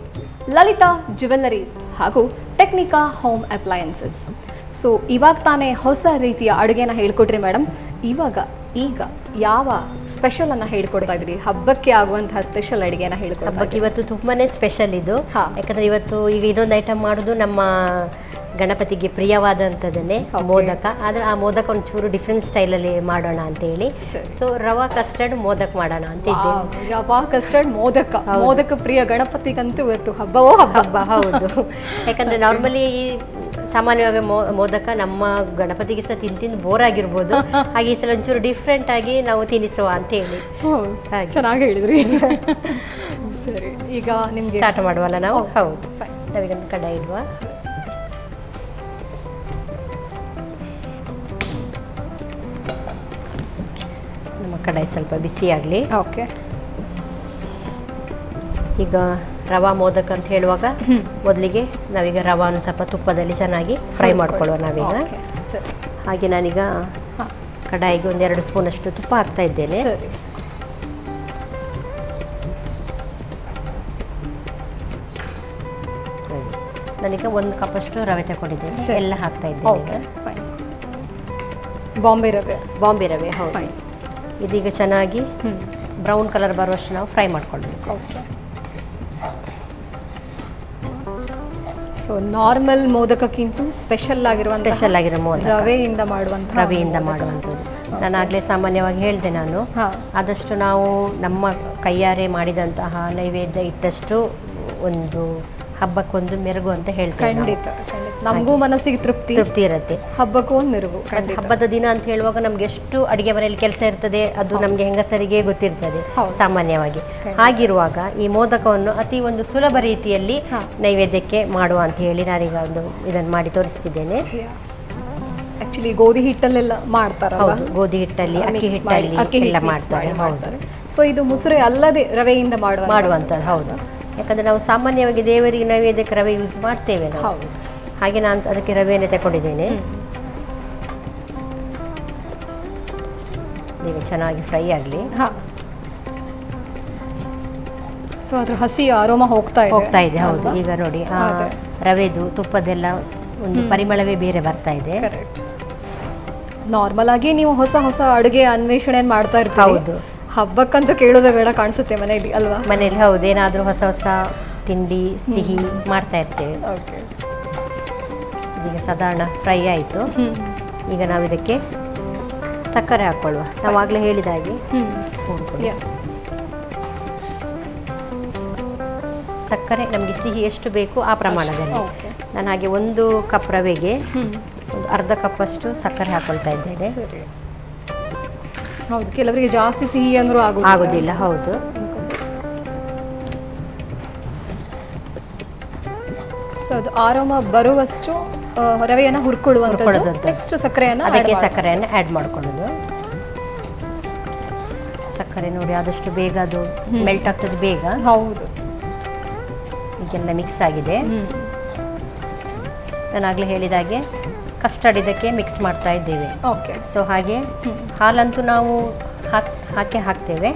Lalitha jewelleries ಹಾಗೂ ಟೆಕ್ನಿಕಾ ಹೋಮ್ ಅಪ್ಲಯನ್ಸಸ್. ಸೊ ಇವಾಗ ತಾನೇ ಹೊಸ ರೀತಿಯ ಅಡುಗೆನ ಹೇಳ್ಕೊಟ್ರಿ ಮೇಡಮ್. ಈಗ ಯಾವ ಸ್ಪೆಷಲ್ ಅನ್ನ ಹೇಳ್ಕೊಡ್ತಾ ಇದ್ರಿ? ಹಬ್ಬಕ್ಕೆ ಆಗುವಂತಹ ಸ್ಪೆಷಲ್ ಅಡುಗೆನ ಹೇಳ್ಕೊಡ್ತಾ ಹಬ್ಬಕ್ಕೆ ಇವತ್ತು ತುಂಬಾನೇ ಸ್ಪೆಷಲ್ ಇದು. ಯಾಕಂದ್ರೆ ಇವತ್ತು ಈಗ ಇನ್ನೊಂದು ಐಟಮ್ ಮಾಡೋದು ನಮ್ಮ ಗಣಪತಿಗೆ ಪ್ರಿಯವಾದಂಥದ್ದನ್ನೇ ಮೋದಕ. ಆದರೆ ಆ ಮೋದಕ ಒಂಚೂರು ಡಿಫ್ರೆಂಟ್ ಸ್ಟೈಲಲ್ಲಿ ಮಾಡೋಣ ಅಂತ ಹೇಳಿ ಸೊ ರವಾ ಕಸ್ಟರ್ಡ್ ಮೋದಕ ಮಾಡೋಣ ಅಂತ ಇದ್ದೇನೆ. ರವಾ ಕಸ್ಟರ್ಡ್ ಮೋದಕ ಪ್ರಿಯ ಗಣಪತಿಗಂತೂ ಇವತ್ತು ಹಬ್ಬವೋ ಹಬ್ಬ. ಹೌದು, ಯಾಕಂದ್ರೆ ನಾರ್ಮಲಿ ಸಾಮಾನ್ಯವಾಗಿ ಮೋದಕ ನಮ್ಮ ಗಣಪತಿಗೆ ಸಹ ತಿಂದು ಬೋರ್ ಆಗಿರ್ಬೋದು. ಹಾಗೆ ಈ ಸಲ ಒಂಚೂರು ಡಿಫ್ರೆಂಟ್ ಆಗಿ ನಾವು ತಿನ್ನಿಸುವ ಅಂತ ಹೇಳಿ. ಚೆನ್ನಾಗಿ ಹೇಳಿದ್ರಿ. ಸರಿ, ಈಗ ನಿಮ್ಗೆ ಸ್ಟಾರ್ಟ್ ಮಾಡುವಲ್ಲ ನಾವು? ಹೌದು, ನಾವೀಗ ಕಡಾಯಿ ಇಡುವ. ನಮ್ಮ ಕಡಾಯಿ ಸ್ವಲ್ಪ ಬಿಸಿ ಆಗಲಿ. ಓಕೆ. ಈಗ ರವಾ ಮೋದಕ ಅಂತ ಹೇಳುವಾಗ ಮೊದಲಿಗೆ ನಾವೀಗ ರವಾನ ಸ್ವಲ್ಪ ತುಪ್ಪದಲ್ಲಿ ಚೆನ್ನಾಗಿ ಫ್ರೈ ಮಾಡ್ಕೊಳ್ಳುವ ನಾವೀಗ. ಹಾಗೆ ನಾನೀಗ ಕಡಾಯಿಗೆ 1-2 ಸ್ಪೂನಷ್ಟು ತುಪ್ಪ ಹಾಕ್ತಾ ಇದ್ದೇನೆ. ನಾನೀಗ 1 ಕಪ್ಪಷ್ಟು ರವೆ ತಗೊಂಡಿದ್ದೇನೆ, ಎಲ್ಲ ಹಾಕ್ತಾ ಇದ್ದೇನೆ. ಬಾಂಬೆ ರವೆ ಹೌದು. ಇದೀಗ ಚೆನ್ನಾಗಿ ಬ್ರೌನ್ ಕಲರ್ ಬರುವಷ್ಟು ನಾವು ಫ್ರೈ ಮಾಡ್ಕೊಳ್ಬೇಕು. ಸೊ ನಾರ್ಮಲ್ ಮೋದಕಕ್ಕಿಂತ ಸ್ಪೆಷಲ್ ಆಗಿರೋ ಮೋದಕ ರವೆಯಿಂದ ಮಾಡುವಂಥದ್ದು. ನಾನು ಆಗಲೇ ಸಾಮಾನ್ಯವಾಗಿ ಹೇಳಿದೆ, ನಾನು ಆದಷ್ಟು ನಾವು ನಮ್ಮ ಕೈಯಾರೆ ಮಾಡಿದಂತಹ ನೈವೇದ್ಯ ಇಟ್ಟಷ್ಟು ಒಂದು ಹಬ್ಬಕ್ಕೊಂದು ಮೆರುಗು ಅಂತ ಹೇಳ್ತೇವೆ. ಖಂಡಿತ ನಮಗೂ ಮನಸ್ಸಿಗೆ ತೃಪ್ತಿ ಇರುತ್ತೆ. ಹಬ್ಬಕ್ಕೂ ಒಂದು ಮೆರುಗು. ಹಬ್ಬದ ದಿನ ಅಂತ ಹೇಳುವಾಗ ನಮ್ಗೆ ಎಷ್ಟು ಅಡಿಗೆ ಮನೆಯಲ್ಲಿ ಕೆಲಸ ಇರ್ತದೆ ಅದು ನಮ್ಗೆ ಹೆಂಗಸರಿಗೆ ಗೊತ್ತಿರ್ತದೆ ಸಾಮಾನ್ಯವಾಗಿ. ಹಾಗಿರುವಾಗ ಈ ಮೋದಕವನ್ನು ಅತಿ ಒಂದು ಸುಲಭ ರೀತಿಯಲ್ಲಿ ನೈವೇದ್ಯಕ್ಕೆ ಮಾಡುವ ಅಂತ ಹೇಳಿ ನಾನೀಗ ಒಂದು ಇದನ್ನು ಮಾಡಿ ತೋರಿಸ್ತಿದ್ದೇನೆ. ಆಕ್ಚುಲಿ ಗೋಧಿ ಹಿಟ್ಟಲ್ಲೆಲ್ಲ ಮಾಡ್ತಾರೆ. ಹೌದು, ಗೋಧಿ ಹಿಟ್ಟಲ್ಲಿ, ಅಕ್ಕಿ ಹಿಟ್ಟಲ್ಲಿ ಎಲ್ಲ ಮಾಡ್ತಾರೆ. ಹೌದು. ಸೊ ಇದು ಮುಸುರೆ ಅಲ್ಲದೆ ರವೆಯಿಂದ ಮಾಡುವಂಥದ್ದು. ಹೌದು, ಯಾಕಂದ್ರೆ ನಾವು ಸಾಮಾನ್ಯವಾಗಿ ದೇವರಿಗೆ ನೈವೇದ್ಯಕ್ಕೆ ರವೆ ಯೂಸ್ ಮಾಡ್ತೇವೆ ನಾವು. ಹಾಗೆ ನಾನು ಅದಕ್ಕೆ ರವೆಯನ್ನು ತಗೊಂಡಿದ್ದೇನೆ. ಈಗ ಚೆನ್ನಾಗಿ ಫ್ರೈ ಆಗಲಿ. ಸೊ ಅದ್ರ ಹಸಿ ಅರೋಮ ಹೋಗ್ತಾ ಇದೆ. ಹೌದು, ಈಗ ನೋಡಿ ರವೆದು ತುಪ್ಪದೆಲ್ಲ ಒಂದು ಪರಿಮಳವೇ ಬೇರೆ ಬರ್ತಾ ಇದೆ. ನಾರ್ಮಲ್ ಆಗಿ ನೀವು ಹೊಸ ಹೊಸ ಅಡುಗೆ ಅನ್ವೇಷಣೆ ಮಾಡ್ತಾ ಇರ್ತೀವಿ. ಹೌದು, ಹಬ್ಬಕ್ಕಂತೂ ಕೇಳೋದೇ ಬೇಡ ಕಾಣಿಸುತ್ತೆ ಮನೆಯಲ್ಲಿ ಅಲ್ವಾ? ಮನೆಯಲ್ಲಿ ಹೌದು, ಏನಾದರೂ ಹೊಸ ಹೊಸ ತಿಂಡಿ ಸಿಹಿ ಮಾಡ್ತಾ ಇರ್ತೇವೆ. ಈಗ ಸಾಧಾರಣ ಫ್ರೈ ಆಯಿತು. ಈಗ ನಾವು ಇದಕ್ಕೆ ಸಕ್ಕರೆ ಹಾಕ್ಕೊಳ್ಳುವ. ನಾವಾಗಲೇ ಹೇಳಿದ ಹಾಗೆ ಸಕ್ಕರೆ ನಮಗೆ ಸಿಹಿ ಎಷ್ಟು ಬೇಕು ಆ ಪ್ರಮಾಣದಲ್ಲಿ. ನಾನು ಹಾಗೆ 1 ಕಪ್ ರವೆಗೆ ಒಂದು ಅರ್ಧ ಕಪ್ಪಷ್ಟು ಸಕ್ಕರೆ ಹಾಕೊಳ್ತಾ ಇದ್ದೇನೆ. ಹೌದು, ಕೆಲವರಿಗೆ ಜಾಸ್ತಿ ಸಿಹಿ ಅಂದ್ರೂ ಆಗೋದಿಲ್ಲ. ಹೌದು, ಸೊ ಅದು ಆರೋಮ ಬರುವಷ್ಟು ರವೆಯನ್ನು ಹುರ್ಕೊಳ್ಳುವಂಥದ್ದು. ನೆಕ್ಸ್ಟ್ ಸಕ್ಕರೆಯನ್ನು ಆ್ಯಡ್ ಮಾಡ್ಕೊಳ್ಳೋದು. ಸಕ್ಕರೆ ನೋಡಿ ಆದಷ್ಟು ಬೇಗ ಅದು ಮೆಲ್ಟ್ ಆಗ್ತದೆ ಬೇಗ. ಹೌದು, ಈಗೆಲ್ಲ ಮಿಕ್ಸ್ ಆಗಿದೆ. ನಾನಾಗಲೇ ಹೇಳಿದಾಗೆ ಕಸ್ಟರ್ಡ್ ಇದಕ್ಕೆ ಮಿಕ್ಸ್ ಮಾಡ್ತಾ ಇದ್ದೇವೆ. ಓಕೆ. ಸೊ ಹಾಗೆ ಹಾಲಂತೂ ನಾವು ಹಾಕ್ತೇವೆ.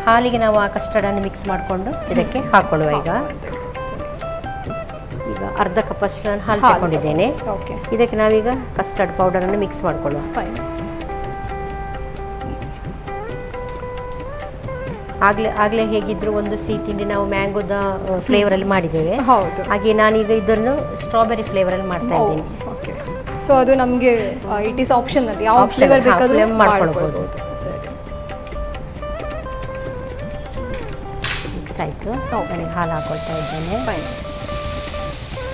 ಹಾಲಿಗೆ ನಾವು ಆ ಕಸ್ಟರ್ಡನ್ನು ಮಿಕ್ಸ್ ಮಾಡಿಕೊಂಡು ಇದಕ್ಕೆ ಹಾಕೊಳ್ಳುವ. ಈಗ ಅರ್ಧ ಕಪ್ಪಷ್ಟು ನಾನು ಹಾಲು ತಗೊಂಡಿದ್ದೇನೆ. ಇದಕ್ಕೆ ನಾವೀಗ ಕಸ್ಟರ್ಡ್ ಪೌಡರನ್ನು ಮಿಕ್ಸ್ ಮಾಡಿಕೊಳ್ಳುವ. ಆಗಲೇ ಹೇಗಿದ್ರು ಒಂದು ಸಿಹಿ ತಿಂಡಿ ನಾವು ಮ್ಯಾಂಗೋದ ಫ್ಲೇವರಲ್ಲಿ ಮಾಡಿದ್ದೇವೆ. ಹಾಗೆ ನಾನೀಗ ಇದನ್ನು ಸ್ಟ್ರಾಬೆರಿ ಫ್ಲೇವರಲ್ಲಿ ಮಾಡ್ತಾ ಇದ್ದೀನಿ. ಸೊ ಅದು ನಮಗೆ ಇಟ್ ಈಸ್ ಆಪ್ಷನ್, ಅದು ಯಾವ ಫ್ಲೇವರ್ ಬೇಕಾದರೂ ಮಾಡ್ಕೊಳ್ಬೋದು. ಮಿಕ್ಸ್ ಆಯಿತು. ಹಾಲು ಹಾಕೊಳ್ತಾ ಇದ್ದೇನೆ.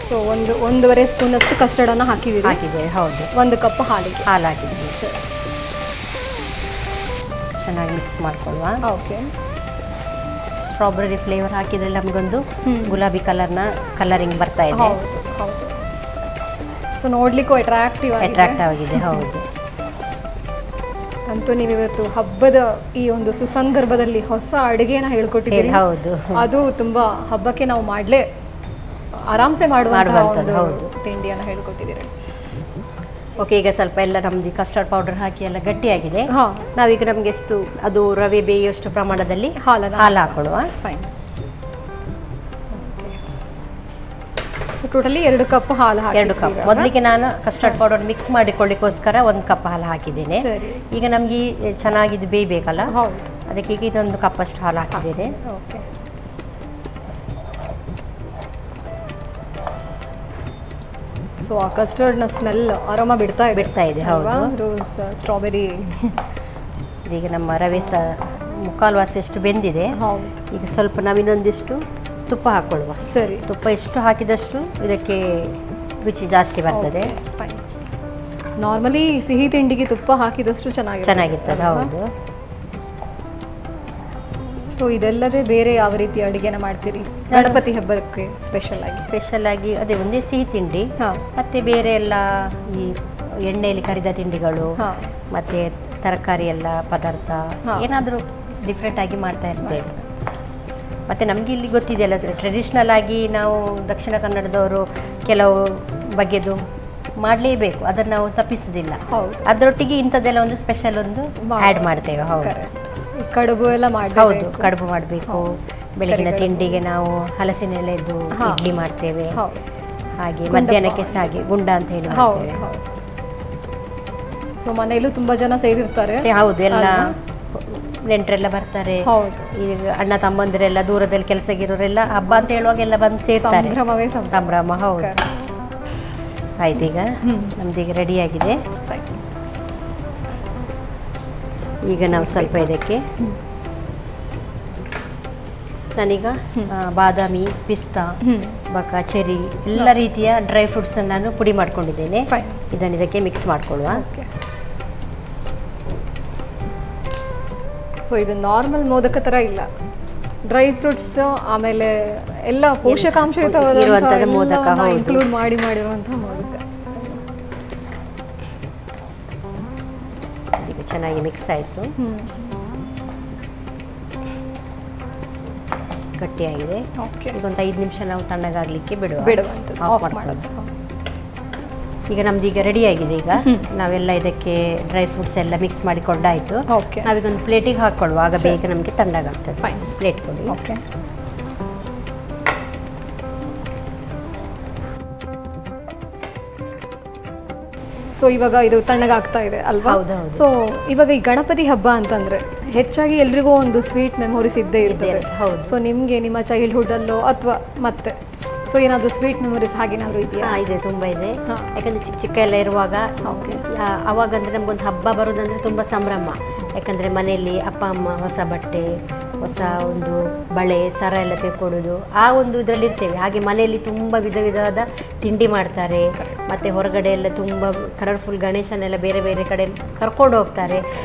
ಸೊ 1.5 ಸ್ಪೂನಷ್ಟು ಕಸ್ಟರ್ಡನ್ನು ಹಾಕಿದ್ದೇವೆ. ಹೌದು, 1 ಕಪ್ ಹಾಲು ಹಾಕಿದ್ದೀವಿ. ಚೆನ್ನಾಗಿ ಮಿಕ್ಸ್ ಮಾಡ್ಕೊಳ್ಳುವ. ಓಕೆ. ಸ್ಟ್ರಾಬೆರಿ ಫ್ಲೇವರ್ ಹಾಕಿದ್ರೆ ನಮಗೊಂದು ಗುಲಾಬಿ ಕಲರಿಂಗ್ ಬರ್ತಾ ಇದೆ. ಸೊ ನೋಡ್ಲಿಕ್ಕೂ ಅಟ್ರಾಕ್ಟಿವ್ ಆಗಿದೆ. ಹೌದು, ಅಂತೂ ನೀವು ಇವತ್ತು ಹಬ್ಬದ ಈ ಒಂದು ಸುಸಂದರ್ಭದಲ್ಲಿ ಹೊಸ ಅಡುಗೆನ ಹೇಳ್ಕೊಟ್ಟಿದ್ದೀರಿ. ಹೌದು, ಅದು ತುಂಬಾ ಹಬ್ಬಕ್ಕೆ ನಾವು ಆರಾಮ್ಸೆ ಮಾಡುವಂತಹ ಒಂದು ತಿಂಡಿಯನ್ನು ಹೇಳ್ಕೊಟ್ಟಿದ್ದೀರಿ. ಓಕೆ, ಈಗ ಸ್ವಲ್ಪ ಎಲ್ಲ ನಮ್ದು ಕಸ್ಟರ್ಡ್ ಪೌಡರ್ ಹಾಕಿ ಎಲ್ಲ ಗಟ್ಟಿಯಾಗಿದೆ. ಹಾ. ನಾವೀಗ ನಮ್ಗೆ ಎಷ್ಟು ಅದು ರವೆ ಬೇಯುವಷ್ಟು ಪ್ರಮಾಣದಲ್ಲಿ ಹಾಲು ಹಾಕೊಳ್ಳುವ. ಫೈನ್. ಸೊ ಟೋಟಲಿ 2 ಕಪ್ ಹಾಲು ಹಾಕಿ. 2 ಕಪ್. ಮೊದಲಿಗೆ ನಾನು ಕಸ್ಟರ್ಡ್ ಪೌಡರ್ ಮಿಕ್ಸ್ ಮಾಡಿಕೊಳ್ಳಿಕ್ಕೋಸ್ಕರ 1 ಕಪ್ ಹಾಲು ಹಾಕಿದ್ದೇನೆ. ಸರಿ. ಈಗ ನಮ್ಗೆ ಚೆನ್ನಾಗಿದ್ದು ಬೇಯಬೇಕಲ್ಲ, ಹೌದು. ಅದಕ್ಕೆ ಈಗ ಇದೊಂದು ಕಪ್ ಅಷ್ಟು ಹಾಲು ಹಾಕಿದ್ದೇನೆ. ಓಕೆ. ಸೊ ಆ ಕಸ್ಟರ್ಡ್ನ ಸ್ಮೆಲ್ ಆರಾಮ ಬಿಡ್ತಾ ಇದೆ. ಹೌದು. Rose strawberry. ಈಗ ನಮ್ಮ ರವೆ ಸಹ ಮುಕ್ಕಾಲು ವಾಸಿಯಷ್ಟು ಬೆಂದಿದೆ. ಹೌದು. ಈಗ ಸ್ವಲ್ಪ ನಾವು ಇನ್ನೊಂದಿಷ್ಟು ತುಪ್ಪ ಹಾಕ್ಕೊಳ್ಳುವ. ಸರಿ. ತುಪ್ಪ ಎಷ್ಟು ಹಾಕಿದಷ್ಟು ಇದಕ್ಕೆ ರುಚಿ ಜಾಸ್ತಿ ಬರ್ತದೆ. ನಾರ್ಮಲಿ ಸಿಹಿ ತಿಂಡಿಗೆ ತುಪ್ಪ ಹಾಕಿದಷ್ಟು ಚೆನ್ನಾಗಿರ್ತದೆ. ಹೌದು. ಸೊ ಇದಲ್ಲದೆ ಬೇರೆ ಯಾವ ರೀತಿ ಅಡುಗೆನ ಮಾಡ್ತೀರಿ ಗಣಪತಿ ಹಬ್ಬಕ್ಕೆ ಸ್ಪೆಷಲ್ ಆಗಿ? ಅದೇ ಒಂದೇ ಸಿಹಿ ತಿಂಡಿ, ಮತ್ತೆ ಬೇರೆ ಎಲ್ಲ ಈ ಎಣ್ಣೆಯಲ್ಲಿ ಕರಿದ ತಿಂಡಿಗಳು, ಮತ್ತೆ ತರಕಾರಿ ಎಲ್ಲ ಪದಾರ್ಥ ಏನಾದರೂ ಡಿಫ್ರೆಂಟ್ ಆಗಿ ಮಾಡ್ತಾ ಇರ್ತೇವೆ. ಮತ್ತು ನಮಗೆ ಇಲ್ಲಿ ಗೊತ್ತಿದೆಯಲ್ಲ, ಟ್ರೆಡಿಷ್ನಲ್ ಆಗಿ ನಾವು ದಕ್ಷಿಣ ಕನ್ನಡದವರು ಕೆಲವು ಬಗೆದು ಮಾಡಲೇಬೇಕು, ಅದನ್ನು ನಾವು ತಪ್ಪಿಸೋದಿಲ್ಲ. ಅದರೊಟ್ಟಿಗೆ ಇಂಥದ್ದೆಲ್ಲ ಒಂದು ಸ್ಪೆಷಲ್ ಒಂದು ಆ್ಯಡ್ ಮಾಡ್ತೇವೆ. ಹೌದು. ಕಡುಬು ಎಲ್ಲ ಹೌದು, ಕಡುಬು ಮಾಡಬೇಕು. ಬೆಳಗಿನ ತಿಂಡಿಗೆ ನಾವು ಹಲಸಿನ ಎಲೆದು ಇಡ್ಲಿ ಮಾಡ್ತೇವೆ. ಹಾಗೆ ಮಧ್ಯಾಹ್ನಕ್ಕೆ ಸಹ ಹಾಗೆ ಗುಂಡ ಅಂತ ಹೇಳಿ ಮಾಡ್ತೇವೆ. ಸೊ ಮನೆಯಲ್ಲೂ ತುಂಬಾ ಜನ ಸೇರಿರ್ತಾರೆ. ಹೌದು, ಎಲ್ಲ ನೆಂಟರೆಲ್ಲ ಬರ್ತಾರೆ. ಈಗ ಅಣ್ಣ ತಮ್ಮಂದಿರೆಲ್ಲ ದೂರದಲ್ಲಿ ಕೆಲಸಗಿರೋರೆಲ್ಲ ಹಬ್ಬ ಅಂತ ಹೇಳುವಾಗ ಎಲ್ಲ ಬಂದು ಸೇರ್ತಾರೆ. ಸಂಭ್ರಮ. ಹೌದು. ಆಯ್ತು, ಈಗ ನಮ್ದೀಗ ರೆಡಿಯಾಗಿದೆ. ಈಗ ನಾವು ಸ್ವಲ್ಪ ಇದಕ್ಕೆ ನಾನೀಗ ಬಾದಾಮಿ, ಪಿಸ್ತಾ, ಬಕ, ಚೆರಿ ಎಲ್ಲ ರೀತಿಯ ಡ್ರೈ ಫ್ರೂಟ್ಸನ್ನು ನಾನು ಪುಡಿ ಮಾಡ್ಕೊಂಡಿದ್ದೇನೆ. ಇದನ್ನು ಇದಕ್ಕೆ ಮಿಕ್ಸ್ ಮಾಡ್ಕೊಳ್ಳುವ. ಸೊ ಇದು ನಾರ್ಮಲ್ ಮೋದಕ ಥರ ಇಲ್ಲ, ಡ್ರೈ ಫ್ರೂಟ್ಸ್ ಆಮೇಲೆ ಎಲ್ಲ ಪೋಷಕಾಂಶ ಮೋದಕ ಇನ್ಕ್ಲೂಡ್ ಮಾಡಿರುವಂತಹ ಮೋದಕ. ಚೆನ್ನಾಗಿ ಮಿಕ್ಸ್ ಆಯಿತು, ಗಟ್ಟಿಯಾಗಿದೆ. ಈಗ ಒಂದು 5 ನಿಮಿಷ ನಾವು ತಣ್ಣಗಾಗಲಿಕ್ಕೆ ಬಿಡುವಂಥದ್ದು. ಈಗ ನಮ್ದು ಈಗ ರೆಡಿಯಾಗಿದೆ. ಈಗ ನಾವೆಲ್ಲ ಇದಕ್ಕೆ ಡ್ರೈ ಫ್ರೂಟ್ಸ್ ಎಲ್ಲ ಮಿಕ್ಸ್ ಮಾಡಿಕೊಂಡಾಯಿತು. ನಾವೀಗೊಂದು ಪ್ಲೇಟಿಗೆ ಹಾಕ್ಕೊಳ್ಳುವ, ಆಗ ಬೇಗ ನಮಗೆ ತಣ್ಣಗಾಗ್ತದೆ. ಪ್ಲೇಟ್ ಕೊಡಿ. ಓಕೆ. ಸೊ ಇವಾಗ ಇದು ತಣ್ಣಗಾಗ್ತಾ ಇದೆ ಅಲ್ವಾ? ಸೊ ಇವಾಗ ಈ ಗಣಪತಿ ಹಬ್ಬ ಅಂತಂದ್ರೆ ಹೆಚ್ಚಾಗಿ ಎಲ್ರಿಗೂ ಒಂದು ಸ್ವೀಟ್ ಮೆಮೊರೀಸ್ ಇದ್ದೇ ಇರ್ತದೆ. ಸೊ ನಿಮಗೆ ನಿಮ್ಮ ಚೈಲ್ಡ್ಹುಡ್ ಅಲ್ಲೋ ಅಥವಾ ಮತ್ತೆ ಸೊ ಏನಾದರೂ ಸ್ವೀಟ್ ಮೆಮೊರೀಸ್ ಹಾಗೇನಾದರೂ ಇದೆಯಾ? ಇದೆ, ತುಂಬ ಇದೆ. ಯಾಕಂದರೆ ಚಿಕ್ಕ ಚಿಕ್ಕ ಎಲ್ಲ ಇರುವಾಗ ಅವಾಗ ಅಂದರೆ ನಮಗೊಂದು ಹಬ್ಬ ಬರೋದಂದರೆ ತುಂಬ ಸಂಭ್ರಮ. ಯಾಕಂದರೆ ಮನೆಯಲ್ಲಿ ಅಪ್ಪ ಅಮ್ಮ ಹೊಸ ಬಟ್ಟೆ, ಹೊಸ ಒಂದು ಬಳೆ, ಸರ ಎಲ್ಲ ತೆಕ್ಕೊಡೋದು, ಆ ಒಂದು ಇದರಲ್ಲಿ ಇರ್ತೇವೆ. ಹಾಗೆ ಮನೆಯಲ್ಲಿ ತುಂಬ ವಿಧವಾದ ತಿಂಡಿ ಮಾಡ್ತಾರೆ. ಮತ್ತು ಹೊರಗಡೆ ಎಲ್ಲ ತುಂಬ ಕಲರ್ಫುಲ್ ಗಣೇಶನೆಲ್ಲ ಬೇರೆ ಬೇರೆ ಕಡೆ ಕರ್ಕೊಂಡು ಹೋಗ್ತಾರೆ.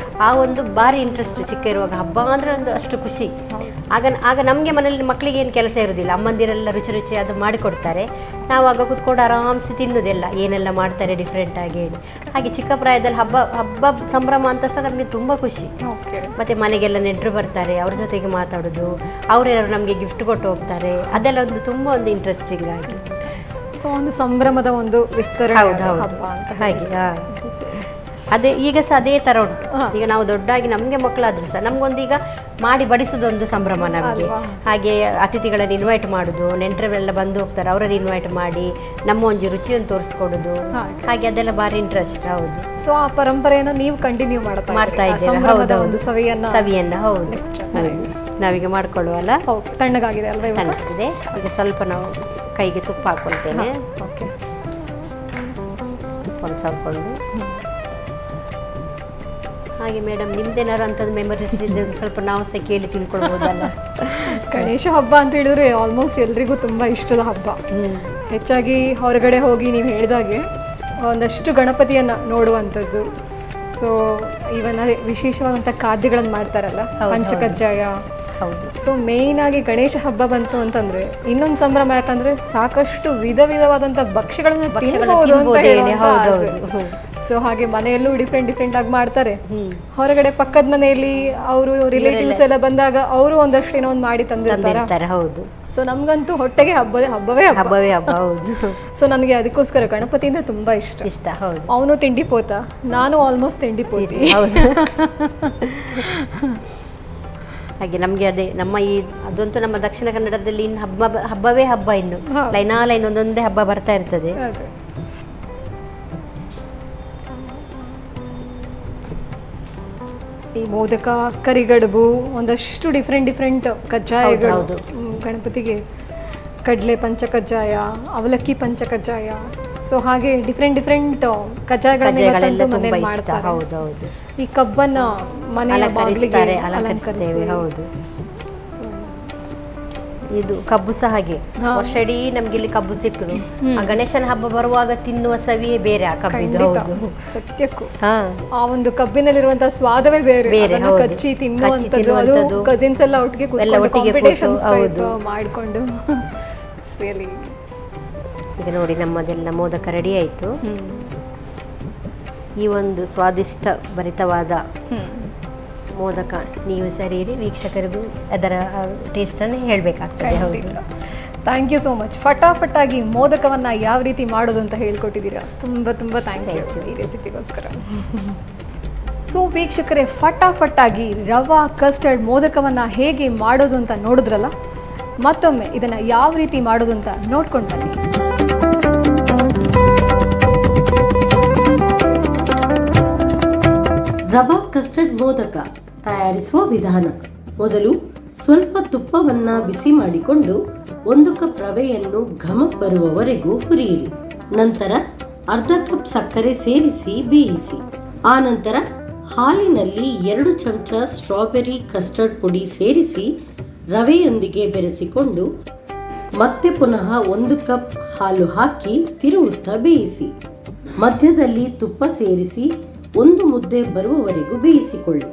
ಆ ಒಂದು ಭಾರಿ ಇಂಟ್ರೆಸ್ಟ್ ಚಿಕ್ಕ ಇರುವಾಗ. ಹಬ್ಬ ಅಂದರೆ ಒಂದು ಅಷ್ಟು ಖುಷಿ. ಆಗ ನಮಗೆ ಮನೇಲಿ ಮಕ್ಕಳಿಗೆ ಏನು ಕೆಲಸ ಇರೋದಿಲ್ಲ, ಅಮ್ಮಂದಿರೆಲ್ಲ ರುಚಿ ರುಚಿ ಅದು ಮಾಡಿಕೊಡ್ತಾರೆ. ನಾವು ಆಗ ಕೂತ್ಕೊಂಡು ಆರಾಮ್ಸೆ ತಿನ್ನೋದೆಲ್ಲ ಏನೆಲ್ಲ ಮಾಡ್ತಾರೆ ಡಿಫ್ರೆಂಟಾಗಿ ಹೇಳಿ. ಹಾಗೆ ಚಿಕ್ಕ ಪ್ರಾಯದಲ್ಲಿ ಹಬ್ಬ ಸಂಭ್ರಮ ಅಂತಷ್ಟೇ ನಮಗೆ ತುಂಬ ಖುಷಿ. ಮತ್ತು ಮನೆಗೆಲ್ಲ ನೆಂಟರು ಬರ್ತಾರೆ, ಅವ್ರ ಜೊತೆಗೆ ಮಾತಾಡೋದು, ಅವರೇನಾದ್ರು ನಮಗೆ ಗಿಫ್ಟ್ ಕೊಟ್ಟು ಹೋಗ್ತಾರೆ, ಅದೆಲ್ಲ ಒಂದು ತುಂಬ ಒಂದು ಇಂಟ್ರೆಸ್ಟಿಂಗ್ ಆಗಿ. ಸೊ ಒಂದು ಸಂಭ್ರಮದ ಒಂದು ವಿಸ್ತರಣೆ ಹಬ್ಬ ಅಂತ ಹಾಗೆ. ಅದೇ ಈಗ ಸಹ ಅದೇ ಥರ ಉಂಟು. ಈಗ ನಾವು ದೊಡ್ಡಾಗಿ ನಮಗೆ ಮಕ್ಕಳಾದರೂ ಸಹ ನಮಗೊಂದೀಗ ಮಾಡಿ ಬಡಿಸೋದೊಂದು ಸಂಭ್ರಮ ನಮಗೆ. ಹಾಗೆ ಅತಿಥಿಗಳನ್ನು ಇನ್ವೈಟ್ ಮಾಡೋದು, ನೆಂಟರೆಲ್ಲ ಬಂದು ಹೋಗ್ತಾರೆ, ಅವರನ್ನು ಇನ್ವೈಟ್ ಮಾಡಿ ನಮ್ಮ ಒಂದು ರುಚಿಯನ್ನು ತೋರಿಸ್ಕೊಡೋದು, ಹಾಗೆ ಅದೆಲ್ಲ ಭಾರಿ ಇಂಟ್ರೆಸ್ಟ್. ಹೌದು. ಸೊ ಆ ಪರಂಪರೆಯನ್ನು ನೀವು ಕಂಟಿನ್ಯೂ ಮಾಡ್ತಾ ಇದ್ದೀರಾ? ಒಂದು ಸವಿಯನ್ನು. ಹೌದು, ನಾವೀಗ ಮಾಡ್ಕೊಳ್ಳುವಲ್ಲ. ತಣ್ಣಗಾಗಿದೆ ಅಲ್ವಾ? ತಣ್ಣಗಿದೆ. ಈಗ ಸ್ವಲ್ಪ ನಾವು ಕೈಗೆ ತುಪ್ಪ ಹಾಕ್ಕೊಳ್ತೇನೆ. ಓಕೆ. ತುಪ್ಪ ಹಾಕ್ಕೊಂಡು ಹಾಗೆ ಮೇಡಮ್ ನಿಮ್ದೇನಾರು ಅಂಥದ್ದು ಮೆಮೊರೀಸ್ ಇದ್ದರೆ ಸ್ವಲ್ಪ ನಾವು ಸಹ ಕೇಳಿ ತಿಳ್ಕೊಳ್ಬೋದಲ್ಲ? ಗಣೇಶ ಹಬ್ಬ ಅಂತ ಹೇಳಿದ್ರೆ ಆಲ್ಮೋಸ್ಟ್ ಎಲ್ರಿಗೂ ತುಂಬ ಇಷ್ಟದ ಹಬ್ಬ. ಹೆಚ್ಚಾಗಿ ಹೊರಗಡೆ ಹೋಗಿ ನೀವು ಹೇಳಿದಾಗೆ ಒಂದಷ್ಟು ಗಣಪತಿಯನ್ನು ನೋಡುವಂಥದ್ದು. ಸೊ ಈವನ್ ಅದೇ ವಿಶೇಷವಾದಂಥ ಖಾದ್ಯಗಳನ್ನು ಮಾಡ್ತಾರಲ್ಲ, ಪಂಚಕಜ್ಜಾಯ. ಹೌದು. ಸೊ ಮೇಯ್ನ್ ಆಗಿ ಗಣೇಶ ಹಬ್ಬ ಬಂತು ಅಂತಂದ್ರೆ ಇನ್ನೊಂದು ಸಂಭ್ರಮ, ಯಾಕಂದ್ರೆ ಸಾಕಷ್ಟು ವಿಧವಾದಂಥ ಭಕ್ಷ್ಯಗಳನ್ನು ತಿನ್ನಬಹುದು ಅಂತ ಹೇಳಿ. ಸೊ ಹಾಗೆ ಮನೆಯಲ್ಲೂ ಡಿಫ್ರೆಂಟ್ ಆಗಿ ಮಾಡ್ತಾರೆ. ಹೊರಗಡೆ ಪಕ್ಕದ ಮನೆಯಲ್ಲಿ ಅವರು ರಿಲೇಟಿವ್ಸ್ ಎಲ್ಲ ಬಂದಾಗ ಅವರು ಒಂದಷ್ಟು ಏನೋ ಒಂದು ಮಾಡಿ ತಂದಿರ್ತಾರೆ. ಹೌದು. ಸೊ ನಮ್ಗಂತೂ ಹೊಟ್ಟೆಗೆ ಹಬ್ಬವೇ ಹಬ್ಬ. ಹೌದು. ಸೊ ನನಗೆ ಅದಕ್ಕೋಸ್ಕರ ಗಣಪತಿ ಅಂದ್ರೆ ತುಂಬಾ ಇಷ್ಟ. ಹೌದು. ಅವನು ತಿಂಡಿ ಪೋತ, ನಾನು ಆಲ್ಮೋಸ್ಟ್ ತಿಂಡಿ ಪೋತಿ. ಹೌದು. ಹಾಗೆ ನಮಗೆ ಅದೇ ನಮ್ಮ ಅದಂತೂ ನಮ್ಮ ದಕ್ಷಿಣ ಕನ್ನಡದಲ್ಲಿ ಇನ್ನು ಹಬ್ಬವೇ ಹಬ್ಬ. ಇನ್ನು ಲೈನ್ ಒಂದೊಂದೇ ಹಬ್ಬ ಬರ್ತಾ ಇರ್ತದೆ. ಈ ಮೋದಕ, ಕರಿಗಡುಬು, ಒಂದಷ್ಟು ಡಿಫ್ರೆಂಟ್ ಕಜ್ಜಾಯಗಳು ಗಣಪತಿಗೆ. ಕಡಲೆ ಪಂಚಕಜ್ಜಾಯ, ಅವಲಕ್ಕಿ ಪಂಚಕಜ್ಜಾಯ, ಸೊ ಹಾಗೆ ಡಿಫ್ರೆಂಟ್ ಕಜ್ಜಾಯಗಳನ್ನ ಮನೇಲಿ ಮಾಡ್ತಾರೆ. ಹೌದೌದು. ಈ ಕಬ್ಬನ್ನ ಮನೆಯ ಬಾಗಿಲಿಗೆ ಅಲಂಕರಿಸ್ತೇವೆ. ಹೌದು. ಇದು ಕಬ್ಬು ಸಹ ಹಾಗೆ ವರ್ಷ ಇಡೀ ನಮ್ಗೆ ಇಲ್ಲಿ ಕಬ್ಬು ಸಿಕ್ಕರು. ಆ ಗಣೇಶನ ಹಬ್ಬ ಬರುವಾಗ ತಿನ್ನುವ ಸವಿಯೇ ಬೇರೆ ಆ ಕಬ್ಬಿದು. ಸತ್ಯಕ್ಕೂ ಆ ಒಂದು ಕಬ್ಬಿನಲ್ಲಿರುವಂತಹ ಸ್ವಾದವೇ ಬೇರೆ. ಕಚ್ಚಿ ತಿನ್ನುವಂಥದ್ದು, ಅದು ಕಸಿನ್ಸ್ ಎಲ್ಲ ಒಟ್ಟಿಗೆ ಮಾಡಿಕೊಂಡು. ಈಗ ನೋಡಿ ನಮ್ಮದೆಲ್ಲ ಮೋದಕ ರೆಡಿ ಆಯಿತು. ಈ ಒಂದು ಸ್ವಾದಿಷ್ಟ ಭರಿತವಾದ ಮೋದಕ ನೀವು ಸರಿಯಿರಿ ವೀಕ್ಷಕರಿಗೂ ಅದರ ಟೇಸ್ಟನ್ನು ಹೇಳಬೇಕಾಗ್ತದೆ. ಹೌದು. Thank you so much. ಫಟಾಫಟಾಗಿ ಮೋದಕವನ್ನು ಯಾವ ರೀತಿ ಮಾಡೋದು ಅಂತ ಹೇಳ್ಕೊಟ್ಟಿದ್ದೀರಾ. ತುಂಬ ಥ್ಯಾಂಕ್ ಯು ಈ ರೆಸಿಪಿಗೋಸ್ಕರ. ಸೊ ವೀಕ್ಷಕರೇ, ಫಟಾಫಟಾಗಿ ರವಾ ಕಸ್ಟರ್ಡ್ ಮೋದಕವನ್ನು ಹೇಗೆ ಮಾಡೋದು ಅಂತ ನೋಡಿದ್ರಲ್ಲ, ಮತ್ತೊಮ್ಮೆ ಇದನ್ನು ಯಾವ ರೀತಿ ಮಾಡೋದು ಅಂತ ನೋಡ್ಕೊಂಡು ಬನ್ನಿ. ರವಾ ಕಸ್ಟರ್ಡ್ ಮೋದಕ ತಯಾರಿಸುವ ವಿಧಾನ. ಮೊದಲು ಸ್ವಲ್ಪ ತುಪ್ಪವನ್ನ ಬಿಸಿ ಮಾಡಿಕೊಂಡು 1 ಕಪ್ ರವೆಯನ್ನು ಘಮ ಬರುವವರೆಗೂ ಹುರಿಯಿರಿ. ನಂತರ ಅರ್ಧ ಕಪ್ ಸಕ್ಕರೆ ಸೇರಿಸಿ ಬೇಯಿಸಿ. ಆನಂತರ ಹಾಲಿನಲ್ಲಿ 2 ಚಮಚ ಸ್ಟ್ರಾಬೆರಿ ಕಸ್ಟರ್ಡ್ ಪುಡಿ ಸೇರಿಸಿ ರವೆಯೊಂದಿಗೆ ಬೆರೆಸಿಕೊಂಡು ಮತ್ತೆ ಪುನಃ 1 ಕಪ್ ಹಾಲು ಹಾಕಿ ತಿರುವುತ್ತಾ ಬೇಯಿಸಿ. ಮಧ್ಯದಲ್ಲಿ ತುಪ್ಪ ಸೇರಿಸಿ 1 ಮುದ್ದೆ ಬರುವವರೆಗೂ ಬೇಯಿಸಿಕೊಳ್ಳಿ.